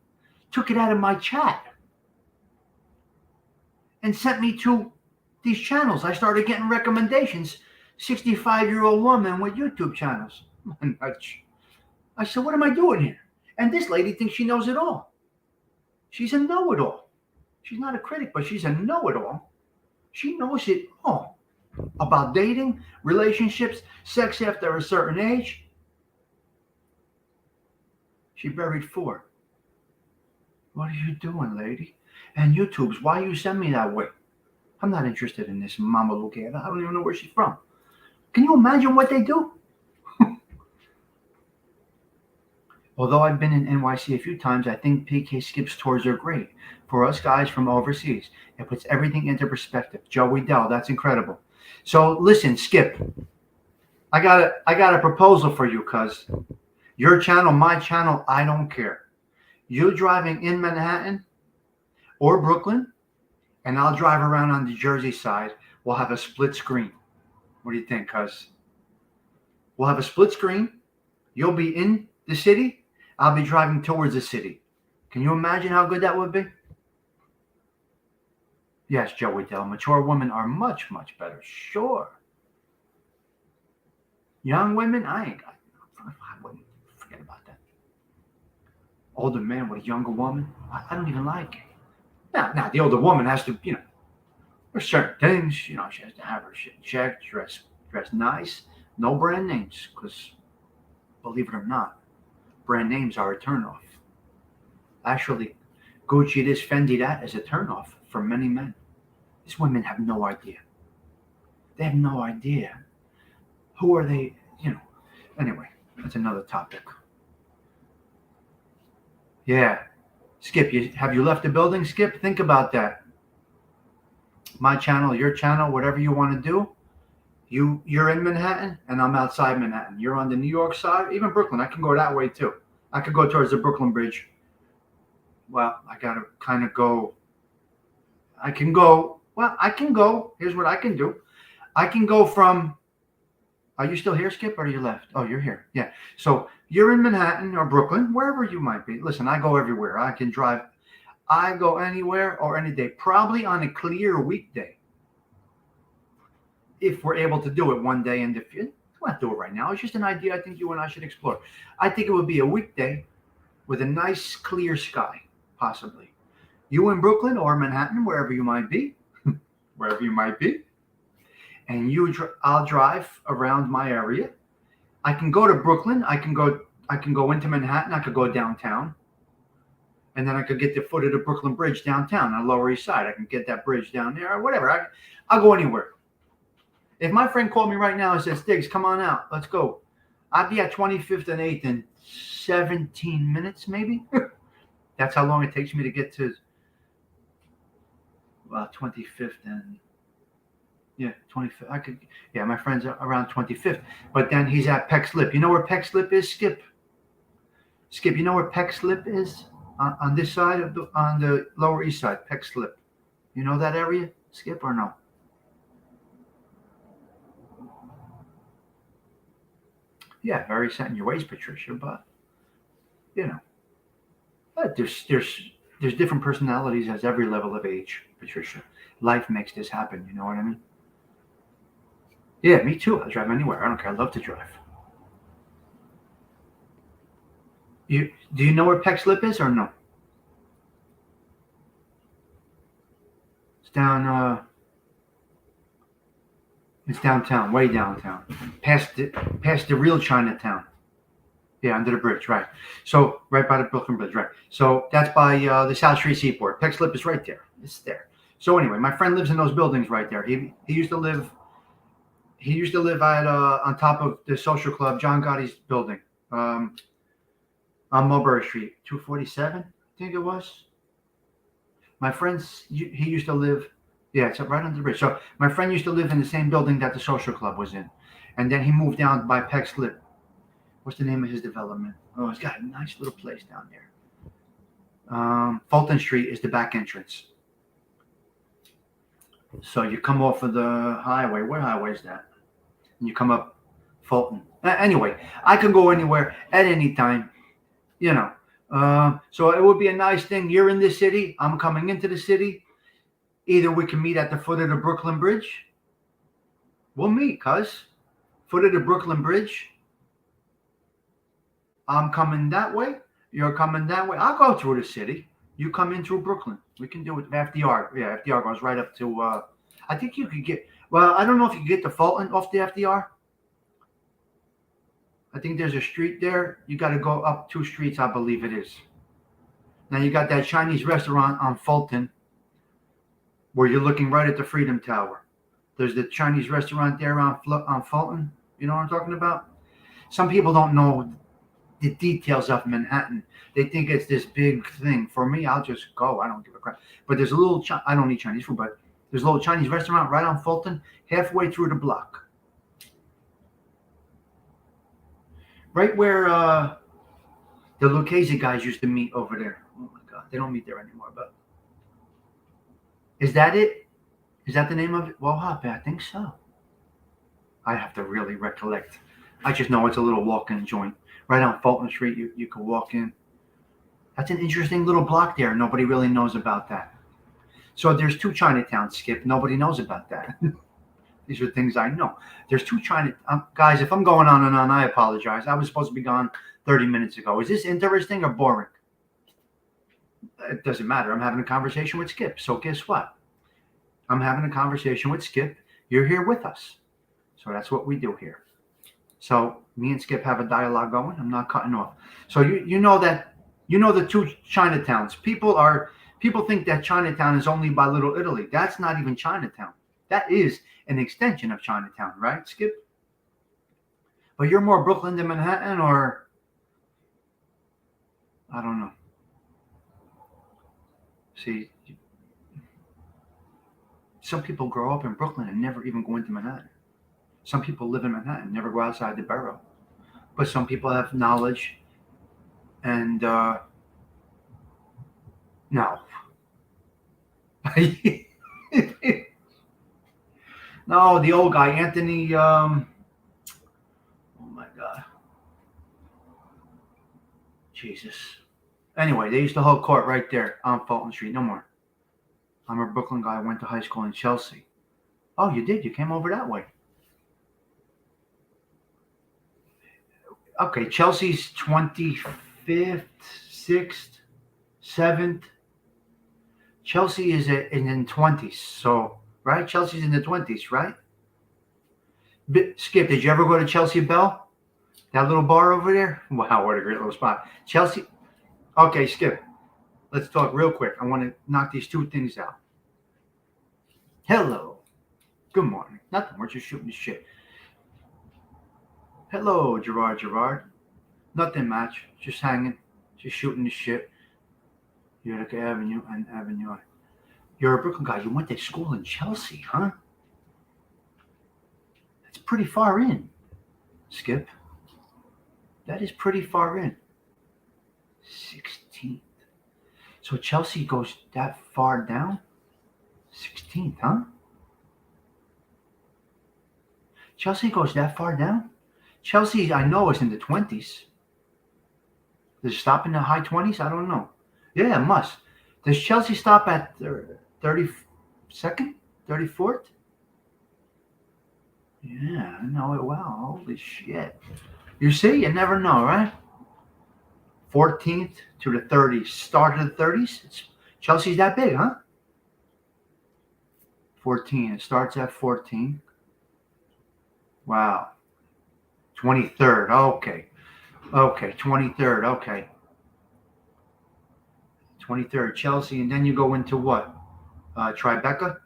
took it out of my chat and sent me to these channels. I started getting recommendations. 65-year-old woman with YouTube channels. I said, what am I doing here? And this lady thinks she knows it all. She's a know-it-all. She's not a critic, but she's a know-it-all. She knows it all about dating, relationships, sex after a certain age. She buried 4. What are you doing, lady? And YouTube's, why you send me that way? I'm not interested in this Mama Lucana. I don't even know where she's from. Can you imagine what they do? Although I've been in NYC a few times, I think PK Skip's tours are great. For us guys from overseas, it puts everything into perspective. Joey Dell, that's incredible. So listen, Skip, I got a proposal for you, cuz your channel, my channel, I don't care. You driving in Manhattan or Brooklyn, and I'll drive around on the Jersey side. We'll have a split screen. What do you think, cuz? We'll have a split screen. You'll be in the city. I'll be driving towards the city. Can you imagine how good that would be? Yes, Joey Dell. Mature women are much, much better. Sure. Young women, I wouldn't forget about that. Older man with a younger woman, I don't even like it. Now, the older woman has to, there's certain things, she has to have her shit checked, dress nice, no brand names, because believe it or not, brand names are a turnoff. Actually, Gucci this, Fendi that is a turnoff for many men. These women have no idea. They have no idea. Who are they? Anyway, that's another topic. Yeah. Skip, have you left the building, Skip? Think about that. My channel, your channel, whatever you want to do. You're in Manhattan, and I'm outside Manhattan. You're on the New York side, even Brooklyn. I can go that way too. I could go towards the Brooklyn Bridge. Well, I gotta kind of go. I can go. Well, I can go. Here's what I can do. I can go from. Are you still here, Skip, or you left? Oh, you're here. Yeah. So you're in Manhattan or Brooklyn, wherever you might be. Listen, I go everywhere. I can drive. I go anywhere or any day. Probably on a clear weekday, if we're able to do it one day. And if you want to do it right now, it's just an idea I think you and I should explore. I think it would be a weekday with a nice clear sky, possibly. You in Brooklyn or Manhattan, wherever you might be, wherever you might be, and I'll drive around my area. I can go to Brooklyn. I can go into Manhattan. I could go downtown, and then I could get the foot of the Brooklyn Bridge downtown on the Lower East Side. I can get that bridge down there or whatever. I'll go anywhere. If my friend called me right now and said, "Stiggs, come on out, let's go," I'd be at 25th and 8th in 17 minutes, maybe. That's how long it takes me to get to 25th and 25th. I could, my friend's around 25th, but then he's at Peck Slip. You know where Peck Slip is, Skip? Skip, you know where Peck Slip is on this side on the Lower East Side, Peck Slip. You know that area, Skip, or no? Yeah, very set in your ways, Patricia, but there's different personalities at every level of age, Patricia. Life makes this happen. You know what I mean? Yeah, me too. I'll drive anywhere. I don't care. I love to drive. Do you know where Peck Slip is or no? It's down. It's downtown, way downtown, past the real Chinatown. Yeah, under the bridge, right. So right by the Brooklyn Bridge, right. So that's by the South Street Seaport. Peck Slip is right there. It's there. So anyway, my friend lives in those buildings right there. He used to live. He used to live at on top of the social club, John Gotti's building, on Mulberry Street, 247, I think it was. My friend's he used to live. Yeah, it's right under the bridge. So my friend used to live in the same building that the social club was in, and then he moved down by Peck Slip. What's the name of his development? Oh, it's got a nice little place down there. Fulton Street is the back entrance. So you come off of the highway. What highway is that? And you come up Fulton. Anyway, I can go anywhere at any time, So it would be a nice thing. You're in the city. I'm coming into the city. Either we can meet at the foot of the Brooklyn Bridge. We'll meet, cuz. Foot of the Brooklyn Bridge. I'm coming that way. You're coming that way. I'll go through the city. You come in through Brooklyn. We can do it. FDR. Yeah, FDR goes right up to, I think you could get, well, I don't know if you could get to Fulton off the FDR. I think there's a street there. You got to go up 2 streets, I believe it is. Now you got that Chinese restaurant on Fulton where you're looking right at the Freedom Tower. There's the Chinese restaurant there on Fulton. You know what I'm talking about? Some people don't know the details of Manhattan. They think it's this big thing. For me, I'll just go. I don't give a crap. But there's a little, I don't eat Chinese food, but there's a little Chinese restaurant right on Fulton, halfway through the block. Right where the Lucchese guys used to meet over there. Oh my God, they don't meet there anymore. But is that it? Is that the name of it? Well, I think so. I have to really recollect. I just know it's a little walk-in joint right on Fulton Street. You could walk in. That's an interesting little block there. Nobody really knows about that. So there's 2 Chinatowns, Skip. Nobody knows about that. These are things I know. There's 2 guys, if I'm going on and on, I apologize. I was supposed to be gone 30 minutes ago. Is this interesting or boring? It doesn't matter. I'm having a conversation with Skip. So guess what? I'm having a conversation with Skip. You're here with us. So that's what we do here. So me and Skip have a dialogue going. I'm not cutting off. So you know that, the 2 Chinatowns. People think that Chinatown is only by Little Italy. That's not even Chinatown. That is an extension of Chinatown, right, Skip? But you're more Brooklyn than Manhattan, or I don't know. See, some people grow up in Brooklyn and never even go into Manhattan. Some people live in Manhattan, never go outside the borough. But some people have knowledge And no. No, the old guy, Anthony. Oh my God, Jesus. Anyway, they used to hold court right there on Fulton Street. No more. I'm a Brooklyn guy. I went to high school in Chelsea. Oh, you did? You came over that way. Okay, Chelsea's 25th, 6th, 7th. Chelsea is in the 20s. So, right? Chelsea's in the 20s, right? Skip, did you ever go to Chelsea Bell? That little bar over there? Wow, what a great little spot. Chelsea. Okay, Skip. Let's talk real quick. I want to knock these two things out. Hello. Good morning. Nothing. We're just shooting the shit. Hello, Gerard. Nothing much. Just hanging. Just shooting the shit. Utica Avenue and Avenue. You're a Brooklyn guy. You went to school in Chelsea, huh? That's pretty far in, Skip. That is pretty far in. 16th. So Chelsea goes that far down? 16th, huh? Chelsea goes that far down? Chelsea, I know, is in the 20s. Does it stop in the high 20s? I don't know. Yeah, it must. Does Chelsea stop at 32nd? 34th? Yeah, I know it well. Holy shit. You see, you never know, right? 14th to the 30s. Start of the 30s? Chelsea's that big, huh? 14. It starts at 14. Wow. 23rd. Okay. 23rd. Okay. 23rd, Chelsea. And then you go into what? Tribeca?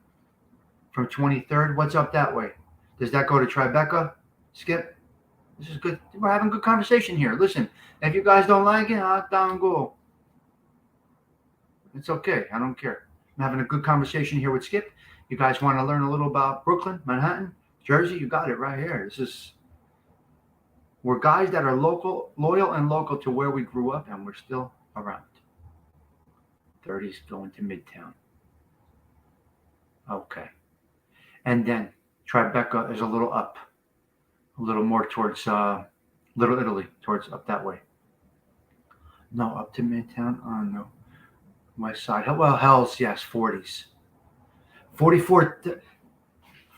From 23rd? What's up that way? Does that go to Tribeca? Skip? This is good. We're having good conversation here. Listen, if you guys don't like it, I'll down go. It's okay. I don't care. I'm having a good conversation here with Skip. You guys want to learn a little about Brooklyn, Manhattan, Jersey? You got it right here. We're guys that are loyal and local to where we grew up, and we're still around. 30s going to Midtown. Okay. And then Tribeca is a little up, a little more towards Little Italy, towards up that way. No, up to Midtown. Oh, no. West side. Well, Hell's, yes, 40s. 44th,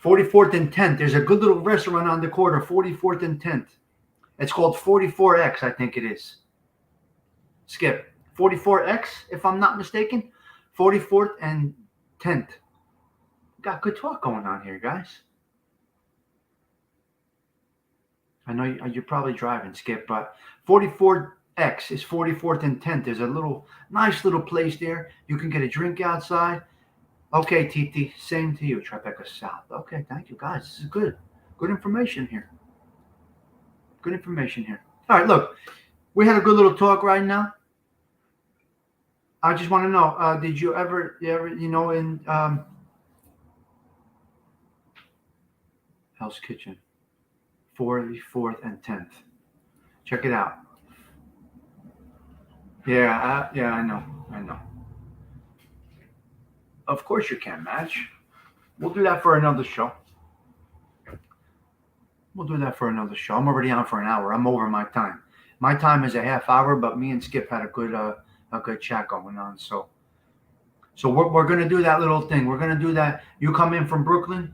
44th and 10th. There's a good little restaurant on the corner, 44th and 10th. It's called 44X, I think it is. Skip. 44X, if I'm not mistaken. 44th and 10th. Got good talk going on here, guys. I know you're probably driving, Skip, but 44X is 44th and 10th. There's a nice little place there. You can get a drink outside. Okay, Titi, same to you, Tribeca South. Okay, thank you, guys. This is good. Good information here. Good information here. All right, look, we had a good little talk right now. I just want to know, did you ever, in Hell's Kitchen, 44th and 10th. Check it out. Yeah, I know. Of course you can, Match. We'll do that for another show. I'm already on for an hour. I'm over my time. My time is a half hour, but me and Skip had a good chat going on. So we're gonna do that little thing. We're gonna do that. You come in from Brooklyn.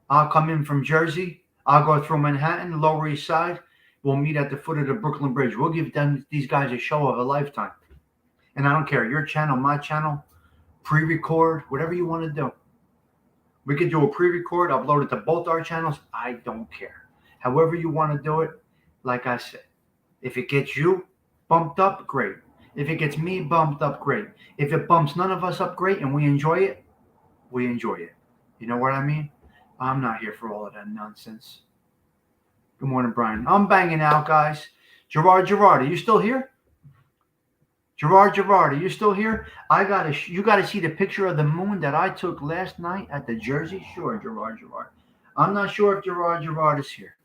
I'll come in from Jersey. I'll go through Manhattan, Lower East Side. We'll meet at the foot of the Brooklyn Bridge. We'll give these guys a show of a lifetime. And I don't care, your channel, my channel, pre-record, whatever you want to do. We could do a pre-record, upload it to both our channels. I don't care. However you want to do it, like I said, if it gets you bumped up, great. If it gets me bumped up, great. If it bumps none of us up, great, and we enjoy it, we enjoy it. You know what I mean? I'm not here for all of that nonsense. Good morning, Brian. I'm banging out, guys. Gerard, are you still here? Gerard, are you still here? You gotta see the picture of the moon that I took last night at the Jersey Shore, Gerard. I'm not sure if Gerard is here.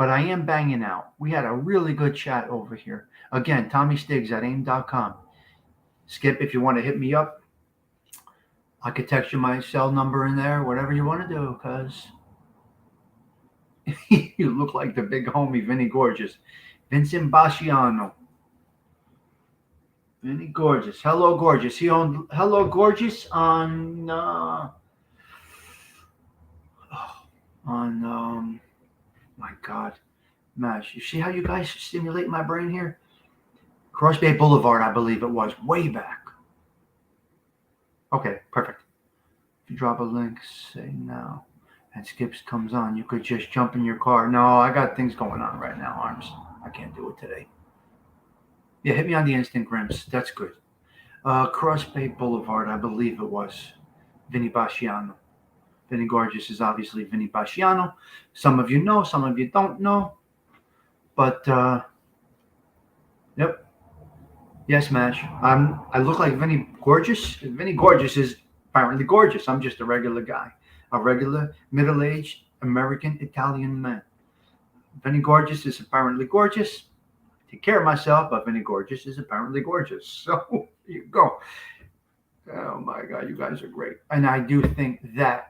but I am banging out. We had a really good chat over here. Again, Tommy Stiggs at AIM.com. Skip, if you want to hit me up, I could text you my cell number in there, whatever you want to do, because you look like the big homie, Vinny Gorgeous. Vincent Basciano. Vinny Gorgeous. Hello, Gorgeous. He owned Hello, Gorgeous on my God, Mash. You see how you guys stimulate my brain here? Cross Bay Boulevard, I believe it was, way back. Okay, perfect. If you drop a link, say now, and Skips comes on, you could just jump in your car. No, I got things going on right now, Arms. I can't do it today. Yeah, hit me on the Instagrams. That's good. Cross Bay Boulevard, I believe it was. Vinny Basciano. Vinny Gorgeous is obviously Vinny Basciano. Some of you know, some of you don't know. But, yep. Yes, Mash. I look like Vinny Gorgeous. Vinny Gorgeous is apparently gorgeous. I'm just a regular guy. A regular, middle-aged, American, Italian man. Vinny Gorgeous is apparently gorgeous. I take care of myself, but Vinny Gorgeous is apparently gorgeous. So, here you go. Oh, my God. You guys are great. And I do think that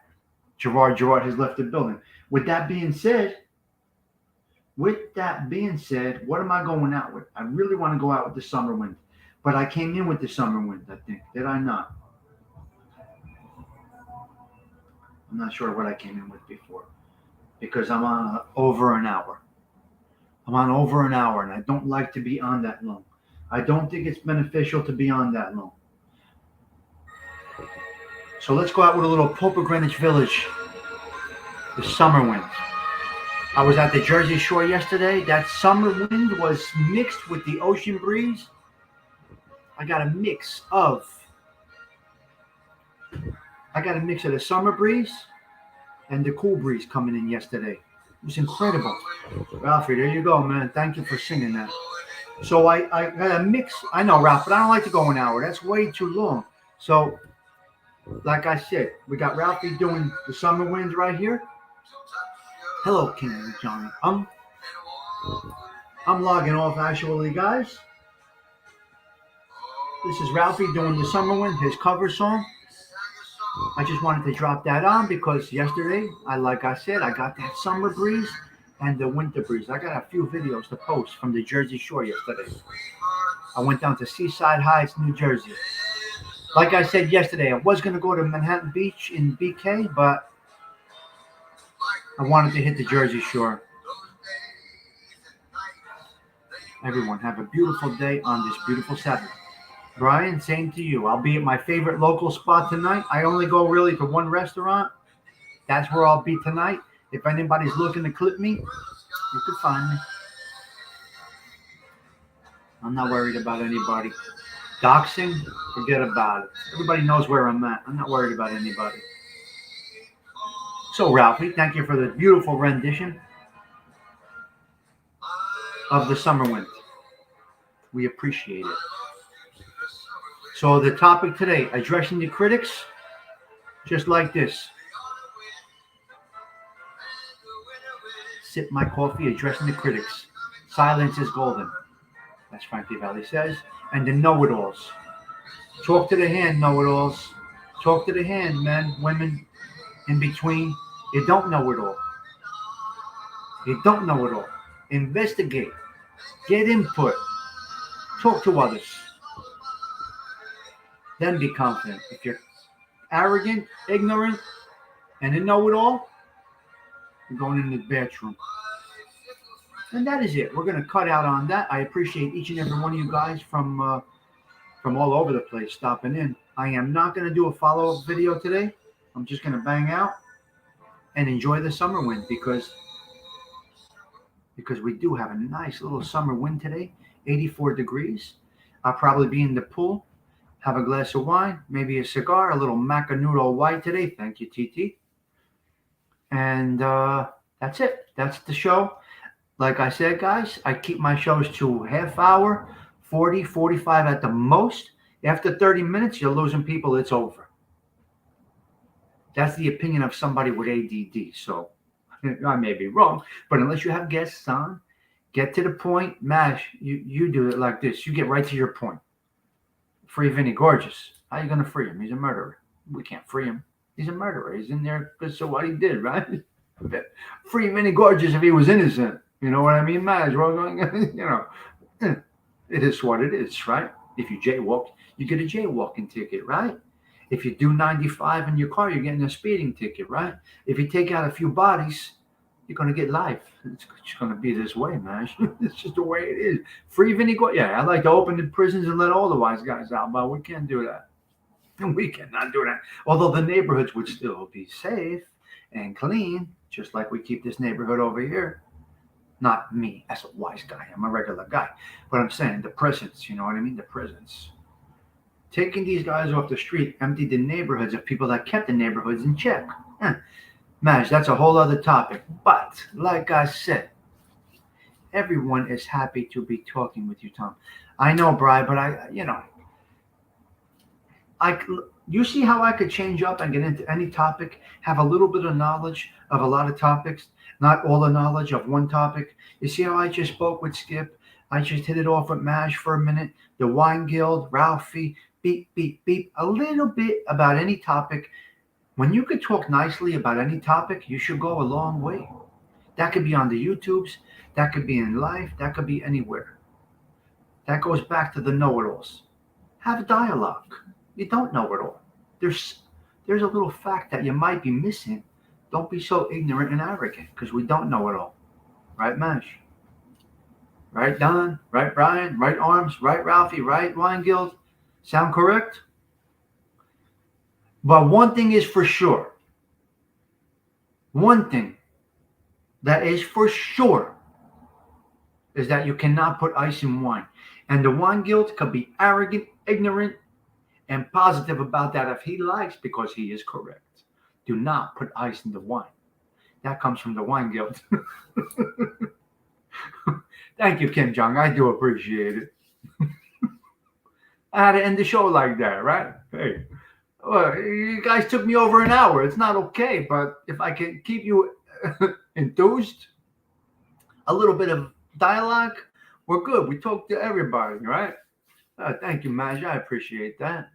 Gerard has left the building. With that being said, what am I going out with? I really want to go out with the Summer Wind. But I came in with the Summer Wind, I think. Did I not? I'm not sure what I came in with before. Because I'm on over an hour. I'm on over an hour, and I don't like to be on that long. I don't think it's beneficial to be on that long. So let's go out with a little Pope of Greenwich Village. The Summer Wind. I was at the Jersey Shore yesterday. That summer wind was mixed with the ocean breeze. I got a mix of the summer breeze and the cool breeze coming in yesterday. It was incredible. Ralphie, there you go, man. Thank you for singing that. So I got a mix. I know, Ralph, but I don't like to go an hour. That's way too long. So, like I said, we got Ralphie doing the summer winds right here. Hello, King and Johnny. I'm logging off, actually, guys. This is Ralphie doing the Summer Wind, his cover song. I just wanted to drop that on because yesterday, like I said, I got that summer breeze and the winter breeze. I got a few videos to post from the Jersey Shore yesterday. I went down to Seaside Heights, New Jersey. Like I said yesterday, I was going to go to Manhattan Beach in BK, but I wanted to hit the Jersey Shore. Everyone, have a beautiful day on this beautiful Saturday. Brian, same to you. I'll be at my favorite local spot tonight. I only go really to one restaurant. That's where I'll be tonight. If anybody's looking to clip me, you can find me. I'm not worried about anybody. Doxing, forget about it. Everybody knows where I'm at. I'm not worried about anybody. So, Ralphie, thank you for the beautiful rendition of the Summer Wind. We appreciate it. So the topic today, addressing the critics, just like this. Sip my coffee, addressing the critics. Silence is golden. That's Frankie Valli says. And the know-it-alls. Talk to the hand, know-it-alls. Talk to the hand, men, women, in between. You don't know it all. You don't know it all. Investigate. Get input. Talk to others. Then be confident. If you're arrogant, ignorant, and a know-it-all, you're going in the bathroom. And that is it. We're going to cut out on that. I appreciate each and every one of you guys from all over the place stopping in. I am not going to do a follow-up video today. I'm just going to bang out and enjoy the summer wind because we do have a nice little summer wind today, 84 degrees. I'll probably be in the pool, have a glass of wine, maybe a cigar, a little Macanudo white today. Thank you, TT. And that's it. That's the show. Like I said, guys, I keep my shows to half hour, 40, 45 at the most. After 30 minutes, you're losing people. It's over. That's the opinion of somebody with ADD. So I may be wrong, but unless you have guests on, get to the point. Mash, you do it like this. You get right to your point. Free Vinny Gorgeous. How you gonna free him? He's a murderer. We can't free him. He's a murderer. He's in there because of what he did, right? Free Vinny Gorgeous if he was innocent. You know what I mean, Mash? Well, it is what it is, right? If you jaywalk, you get a jaywalking ticket, right? If you do 95 in your car, you're getting a speeding ticket, right? If you take out a few bodies, you're going to get life. It's just going to be this way, man. It's just the way it is. Free Vinny Gorgeous. Yeah, I'd like to open the prisons and let all the wise guys out, but we can't do that. We cannot do that. Although the neighborhoods would still be safe and clean, just like we keep this neighborhood over here. Not me as a wise guy. I'm a regular guy. But I'm saying the presence, you know what I mean? The presence. Taking these guys off the street emptied the neighborhoods of people that kept the neighborhoods in check. Mash, that's a whole other topic. But like I said, everyone is happy to be talking with you, Tom. I know, Bri, but you see how I could change up and get into any topic, have a little bit of knowledge of a lot of topics, not all the knowledge of one topic. You see how I just spoke with Skip? I just hit it off with Mash for a minute. The Wine Guild, Ralphie, beep, beep, beep. A little bit about any topic. When you could talk nicely about any topic, you should go a long way. That could be on the YouTubes. That could be in life. That could be anywhere. That goes back to the know-it-alls. Have a dialogue. You don't know it all. There's a little fact that you might be missing. Don't be so ignorant and arrogant because we don't know it all. Right, Mash? Right, Don? Right, Brian? Right, Arms? Right, Ralphie? Right, Wine Guild? Sound correct? But one thing is for sure. One thing that is for sure is that you cannot put ice in wine. And the Wine Guild could be arrogant, ignorant, and positive about that if he likes, because he is correct. Do not put ice in the wine. That comes from the Wine Guild. Thank you, Kim Jong. I do appreciate it. I had to end the show like that, right? Hey, well, you guys took me over an hour. It's not okay, but if I can keep you enthused, a little bit of dialogue, we're good. We talk to everybody, right? Thank you, Mash. I appreciate that.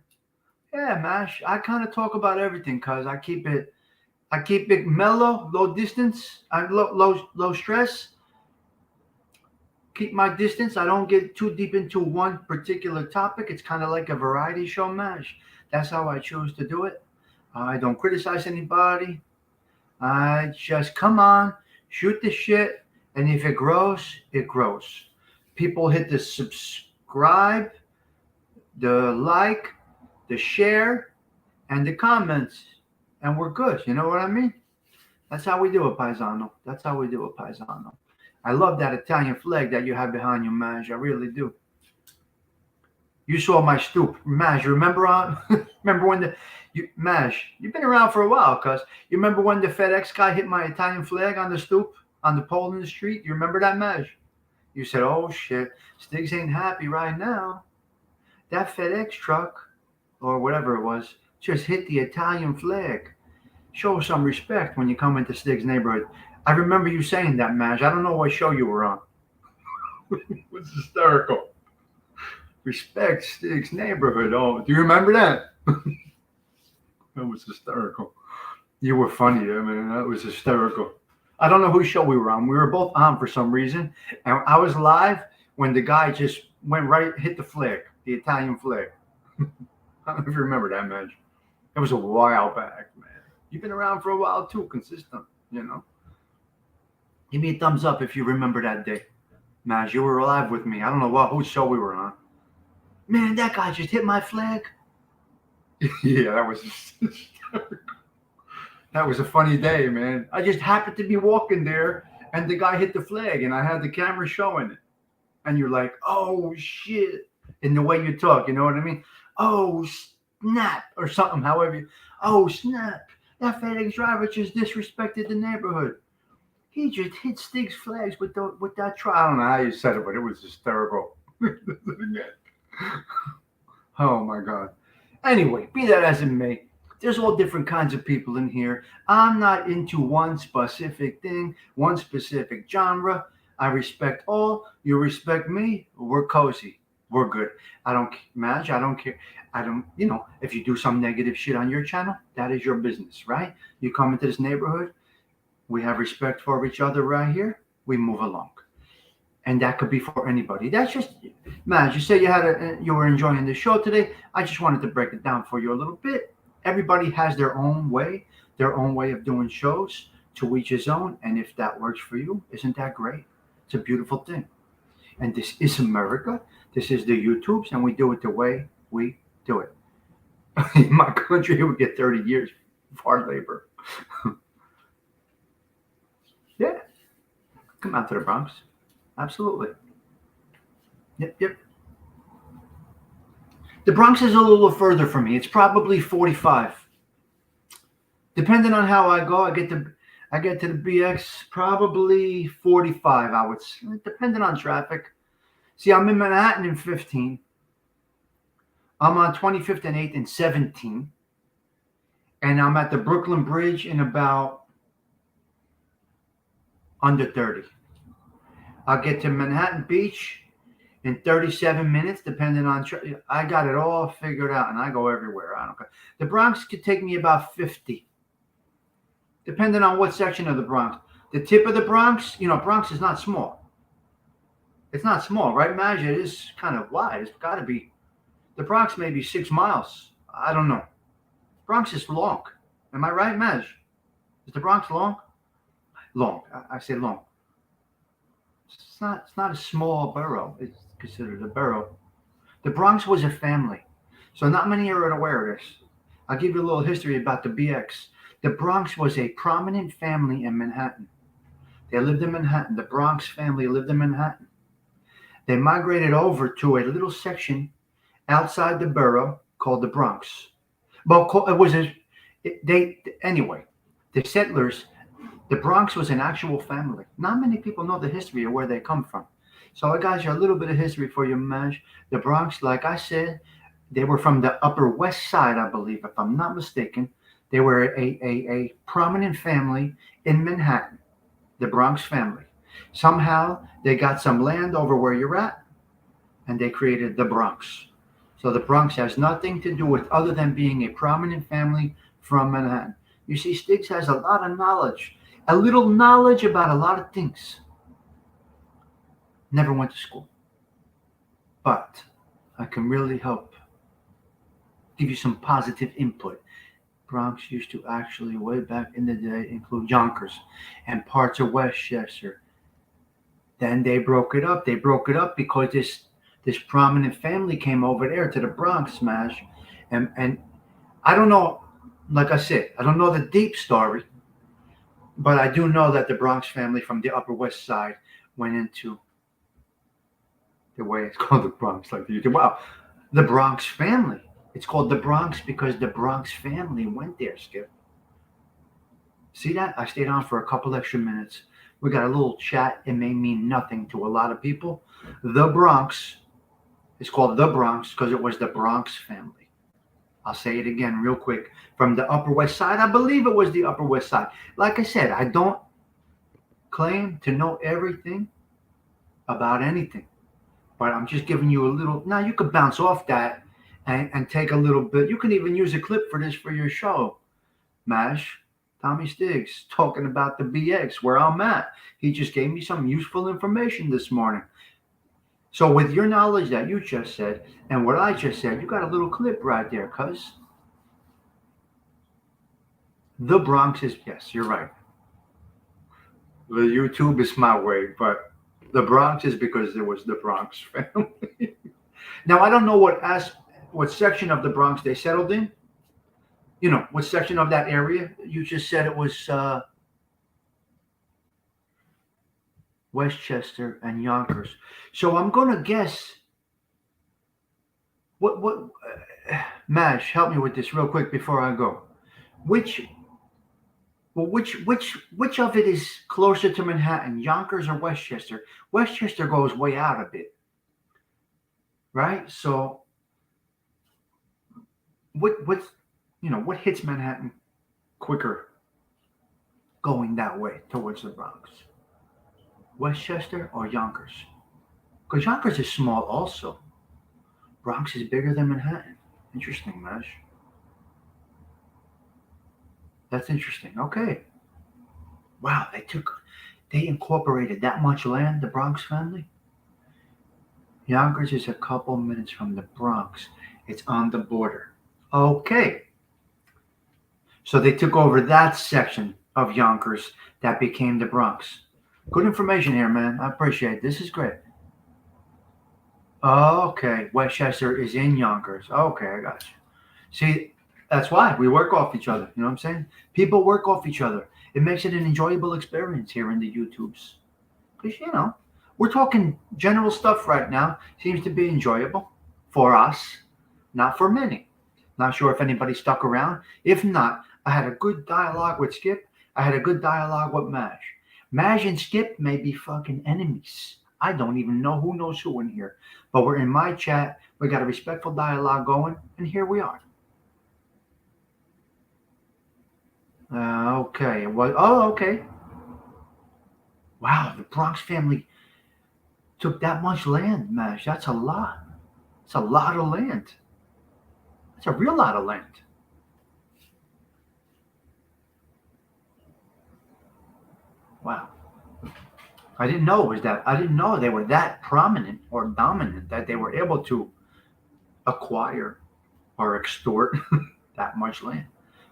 Yeah, Mash. I kind of talk about everything because I keep it mellow, low distance, low stress. Keep my distance. I don't get too deep into one particular topic. It's kind of like a variety show, Mash. That's how I choose to do it. I don't criticize anybody. I just come on, shoot the shit, and if it grows, it grows. People hit the subscribe, the like, the share, and the comments, and we're good. You know what I mean? That's how we do it, Paisano. That's how we do it, Paisano. I love that Italian flag that you have behind you, Maj. I really do. You saw my stoop, Maj. Remember when Maj? You've been around for a while, cuz you remember when the FedEx guy hit my Italian flag on the stoop, on the pole in the street? You remember that, Maj? You said, "Oh shit, Stiggs ain't happy right now. That FedEx truck, or whatever it was, just hit the Italian flag. Show some respect when you come into Stiggs' neighborhood." I remember you saying that, Maj. I don't know what show you were on. It was hysterical. Respect Stiggs' neighborhood. Oh, do you remember that? That was hysterical. You were funny there, man. That was hysterical. I don't know whose show we were on. We were both on for some reason. And I was live when the guy just went right, hit the flag, the Italian flag. I don't know if you remember that, Maj. It was a while back, man. You've been around for a while too, consistent, you know. Give me a thumbs up if you remember that day. Maj, you were alive with me. I don't know whose show we were on. Man, that guy just hit my flag. Yeah, that was hysterical. That was a funny day, man. I just happened to be walking there, and the guy hit the flag, and I had the camera showing it. And you're like, "Oh, shit," in the way you talk, you know what I mean? "Oh, snap," or something, however you, "Oh, snap. That FedEx driver just disrespected the neighborhood. He just hit Stiggs' flags with that truck." I don't know how you said it, but it was hysterical. Oh, my God. Anyway, be that as it may, There's all different kinds of people in here. I'm not into one specific thing, one specific genre. I respect all. You respect me. We're cozy. We're good. I don't, Madge, I don't care. I don't, if you do some negative shit on your channel, that is your business, right? You come into this neighborhood, we have respect for each other right here. We move along. And that could be for anybody. That's just, Madge, you say you were enjoying the show today. I just wanted to break it down for you a little bit. Everybody has their own way of doing shows, to each his own. And if that works for you, isn't that great? It's a beautiful thing. And this is America. This is the YouTubes, and we do it the way we do it. In my country, we get 30 years for hard labor. Yeah. Come out to the Bronx. Absolutely. Yep. The Bronx is a little further from me. It's probably 45. Depending on how I go, I get to the BX probably 45, I would say, depending on traffic. See, I'm in Manhattan in 15. I'm on 25th and 8th in 17. And I'm at the Brooklyn Bridge in about under 30. I'll get to Manhattan Beach in 37 minutes, depending on I got it all figured out, and I go everywhere. I don't care. The Bronx could take me about 50, depending on what section of the Bronx. The tip of the Bronx, Bronx is not small. It's not small, right, Madge? It is kind of wide. It's got to be. The Bronx may be 6 miles. I don't know. Bronx is long. Am I right, Madge? Is the Bronx long? Long. I say long. It's not a small borough. It's considered a borough. The Bronx was a family. So not many are aware of this. I'll give you a little history about the BX. The Bronx was a prominent family in Manhattan. They lived in Manhattan. The Bronx family lived in Manhattan. They migrated over to a little section outside the borough called the Bronx. Well, anyway, the settlers, the Bronx was an actual family. Not many people know the history of where they come from. So I got you a little bit of history for you, Madge. The Bronx, like I said, they were from the Upper West Side, I believe, if I'm not mistaken. They were a prominent family in Manhattan, the Bronx family. Somehow they got some land over where you're at, and they created the Bronx. So the Bronx has nothing to do with other than being a prominent family from Manhattan. You see, Stiggs has a lot of knowledge, a little knowledge about a lot of things. Never went to school, but I can really help give you some positive input. Bronx used to actually, way back in the day, include Yonkers and parts of Westchester. Then they broke it up. They broke it up because this prominent family came over there to the Bronx, Smash. And I don't know, like I said, I don't know the deep story, but I do know that the Bronx family from the Upper West Side went into the way it's called the Bronx, like the YouTube. Wow, the Bronx family. It's called the Bronx because the Bronx family went there, Skip. See that? I stayed on for a couple extra minutes. We got a little chat. It may mean nothing to a lot of people. The Bronx is called the Bronx because it was the Bronx family. I'll say it again real quick. From the Upper West Side, I believe it was the Upper West Side. Like I said, I don't claim to know everything about anything, but I'm just giving you a little. Now you could bounce off that and take a little bit. You can even use a clip for this for your show, Mash. Tommy Stiggs talking about the BX, where I'm at. He just gave me some useful information this morning. So with your knowledge that you just said and what I just said, you got a little clip right there, cuz. The Bronx is, yes, you're right. The YouTube is my way, but the Bronx is because there was the Bronx family. Now, I don't know what section of the Bronx they settled in. You know, what section of that area? You just said it was Westchester and Yonkers. So I'm going to guess what Mash, help me with this real quick before I go. Which of it is closer to Manhattan, Yonkers or Westchester? Westchester goes way out a bit. Right? So what what hits Manhattan quicker going that way towards the Bronx? Westchester or Yonkers? Because Yonkers is small also. Bronx is bigger than Manhattan. Interesting, Mesh. That's interesting. Okay. Wow, they incorporated that much land, the Bronx family? Yonkers is a couple minutes from the Bronx. It's on the border. Okay. So they took over that section of Yonkers that became the Bronx. Good information here, man. I appreciate it. This is great. Okay. Westchester is in Yonkers. Okay, I got you. See, that's why we work off each other. You know what I'm saying? People work off each other. It makes it an enjoyable experience here in the YouTubes. Because, we're talking general stuff right now. Seems to be enjoyable for us, not for many. Not sure if anybody stuck around. If not, I had a good dialogue with Skip. I had a good dialogue with Maj. Maj and Skip may be fucking enemies. I don't even know who knows who in here. But we're in my chat. We got a respectful dialogue going, and here we are. Okay. Okay. Wow, the Bronx family took that much land, Maj. That's a lot. It's a lot of land. It's a real lot of land. Wow. I didn't know I didn't know they were that prominent or dominant that they were able to acquire or extort that much land.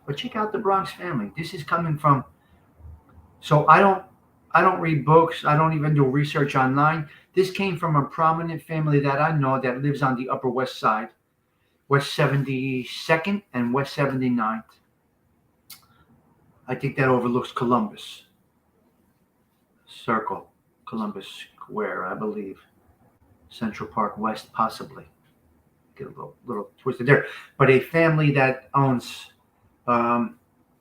But check out the Bronx family. This is coming from. So I don't read books. I don't even do research online. This came from a prominent family that I know that lives on the Upper West Side, West 72nd and West 79th. I think that overlooks Columbus Circle, Columbus Square, I believe. Central Park West, possibly. Get a little twisted there. But a family that owns a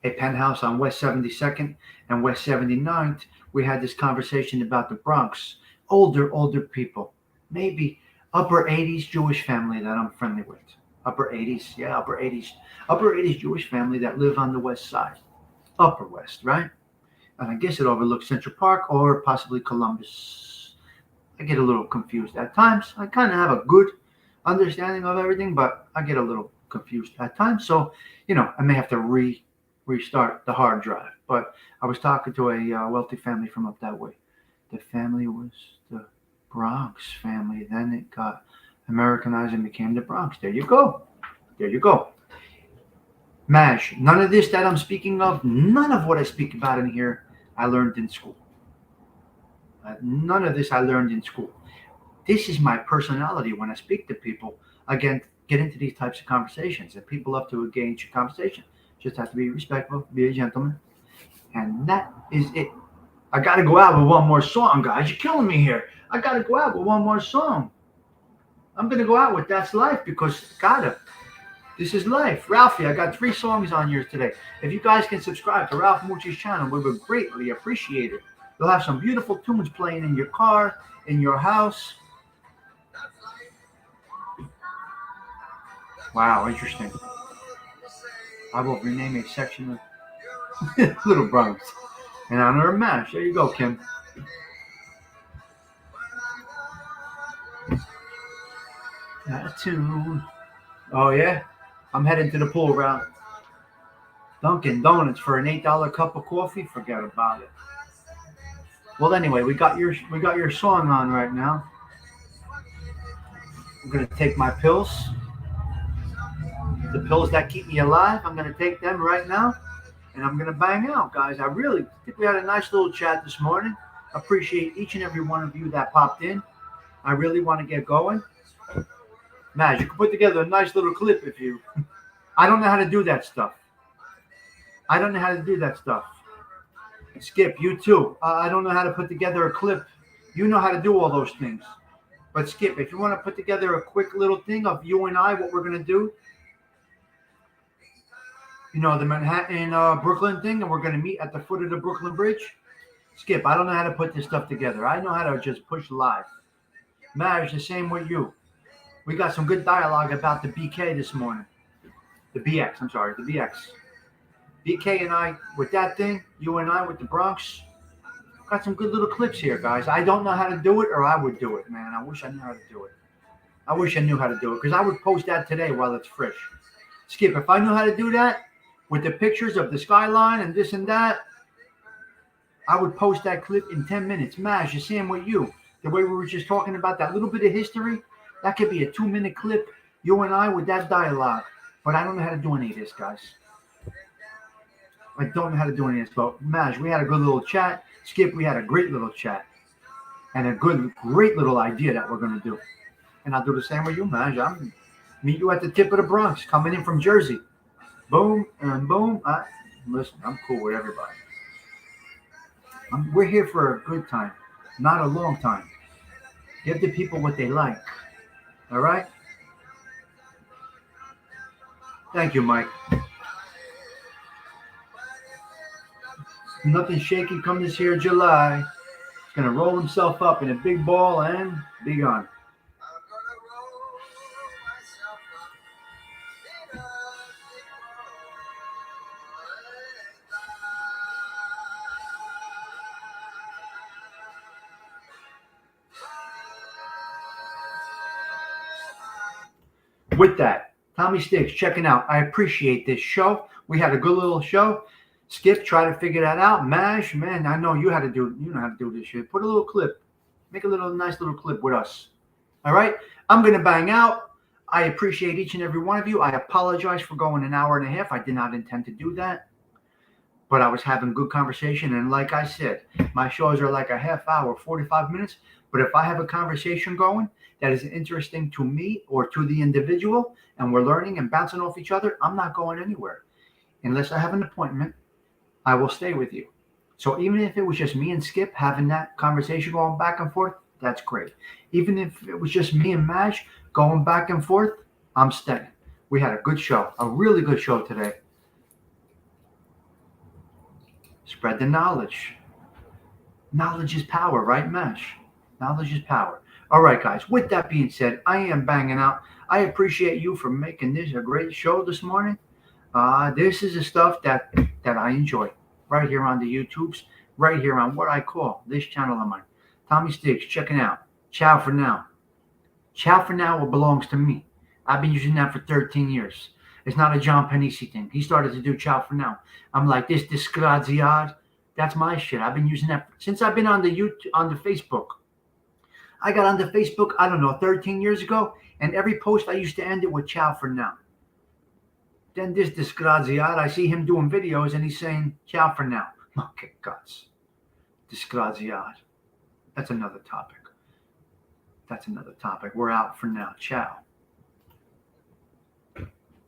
penthouse on West 72nd and West 79th, we had this conversation about the Bronx. Older people. Maybe upper 80s Jewish family that I'm friendly with. Upper 80s, yeah, upper 80s. Upper 80s Jewish family that live on the west side. Upper West, right? And I guess it overlooks Central Park or possibly Columbus. I get a little confused at times. I kind of have a good understanding of everything, but I get a little confused at times. So, I may have to restart the hard drive. But I was talking to a wealthy family from up that way. The family was the Bronx family. Then it got Americanized and became the Bronx. There you go. There you go. Maj, none of this that I'm speaking of, none of what I speak about in here, I learned in school. None of this I learned in school. This is my personality when I speak to people. Again, get into these types of conversations, and people love to engage in conversation. Just have to be respectful, be a gentleman, and that is it. I got to go out with one more song, guys. You're killing me here. I got to go out with one more song. I'm going to go out with That's Life because gotta. This is life. Ralphie, I got 3 songs on yours today. If you guys can subscribe to Ralph Mucci's channel, we would greatly appreciate it. You'll have some beautiful tunes playing in your car, in your house. Wow, interesting. I will rename a section of Little Bronx in honor of Mash. There you go, Kim. That tune. Oh, yeah? I'm heading to the pool round. Dunkin' Donuts for an $8 cup of coffee? Forget about it. Well, anyway, we got your song on right now. I'm going to take my pills. The pills that keep me alive, I'm going to take them right now. And I'm going to bang out, guys. I really think we had a nice little chat this morning. Appreciate each and every one of you that popped in. I really want to get going. Maj, you can put together a nice little clip if you... I don't know how to do that stuff. Skip, you too. I don't know how to put together a clip. You know how to do all those things. But Skip, if you want to put together a quick little thing of you and I, what we're going to do, the Manhattan, Brooklyn thing, and we're going to meet at the foot of the Brooklyn Bridge. Skip, I don't know how to put this stuff together. I know how to just push live. Maj, the same with you. We got some good dialogue about the BK this morning. The BX, I'm sorry, the BX. BK and I with that thing, you and I with the Bronx. Got some good little clips here, guys. I don't know how to do it, or I would do it, man. I wish I knew how to do it. I wish I knew how to do it because I would post that today while it's fresh. Skip, if I knew how to do that with the pictures of the skyline and this and that, I would post that clip in 10 minutes. Maj, the same with you. The way we were just talking about that little bit of history, that could be a 2-minute clip, you and I with that dialogue. But I don't know how to do any of this, guys. I don't know how to do any of this. But Maj, we had a good little chat. Skip, we had a great little chat. And a great little idea that we're going to do. And I'll do the same with you, Maj. I'll meet you at the tip of the Bronx, coming in from Jersey. Boom and boom. Listen, I'm cool with everybody. We're here for a good time, not a long time. Give the people what they like. All right? Thank you, Mike. Nothing shaky come this here July. He's going to roll himself up in a big ball and be gone. With that, Tommy Sticks checking out. I appreciate this show. We had a good little show. Skip, try to figure that out. Mash, man, I know you know how to do this shit. Put a little clip. Make a nice little clip with us. All right? I'm going to bang out. I appreciate each and every one of you. I apologize for going an hour and a half. I did not intend to do that. But I was having good conversation. And like I said, my shows are like a half hour, 45 minutes. But if I have a conversation going that is interesting to me or to the individual, and we're learning and bouncing off each other, I'm not going anywhere. Unless I have an appointment, I will stay with you. So even if it was just me and Skip having that conversation going back and forth, that's great. Even if it was just me and Maj going back and forth, I'm staying. We had a good show, a really good show today. Spread the knowledge. Knowledge is power, right, Maj? Knowledge is power. All right, guys. With that being said, I am banging out. I appreciate you for making this a great show this morning. This is the stuff that I enjoy right here on the YouTubes, right here on what I call this channel of mine. Tommy Sticks, checking out. Ciao for now. Ciao for now belongs to me. I've been using that for 13 years. It's not a John Panisi thing. He started to do ciao for now. I'm like, this disgraziad. That's my shit. I've been using that since I've been on the Facebook. I got onto Facebook, I don't know, 13 years ago, and every post I used to end it with ciao for now. Then this disgraziad, I see him doing videos and he's saying ciao for now. Okay, guts. Disgraziad. That's another topic. We're out for now. Ciao.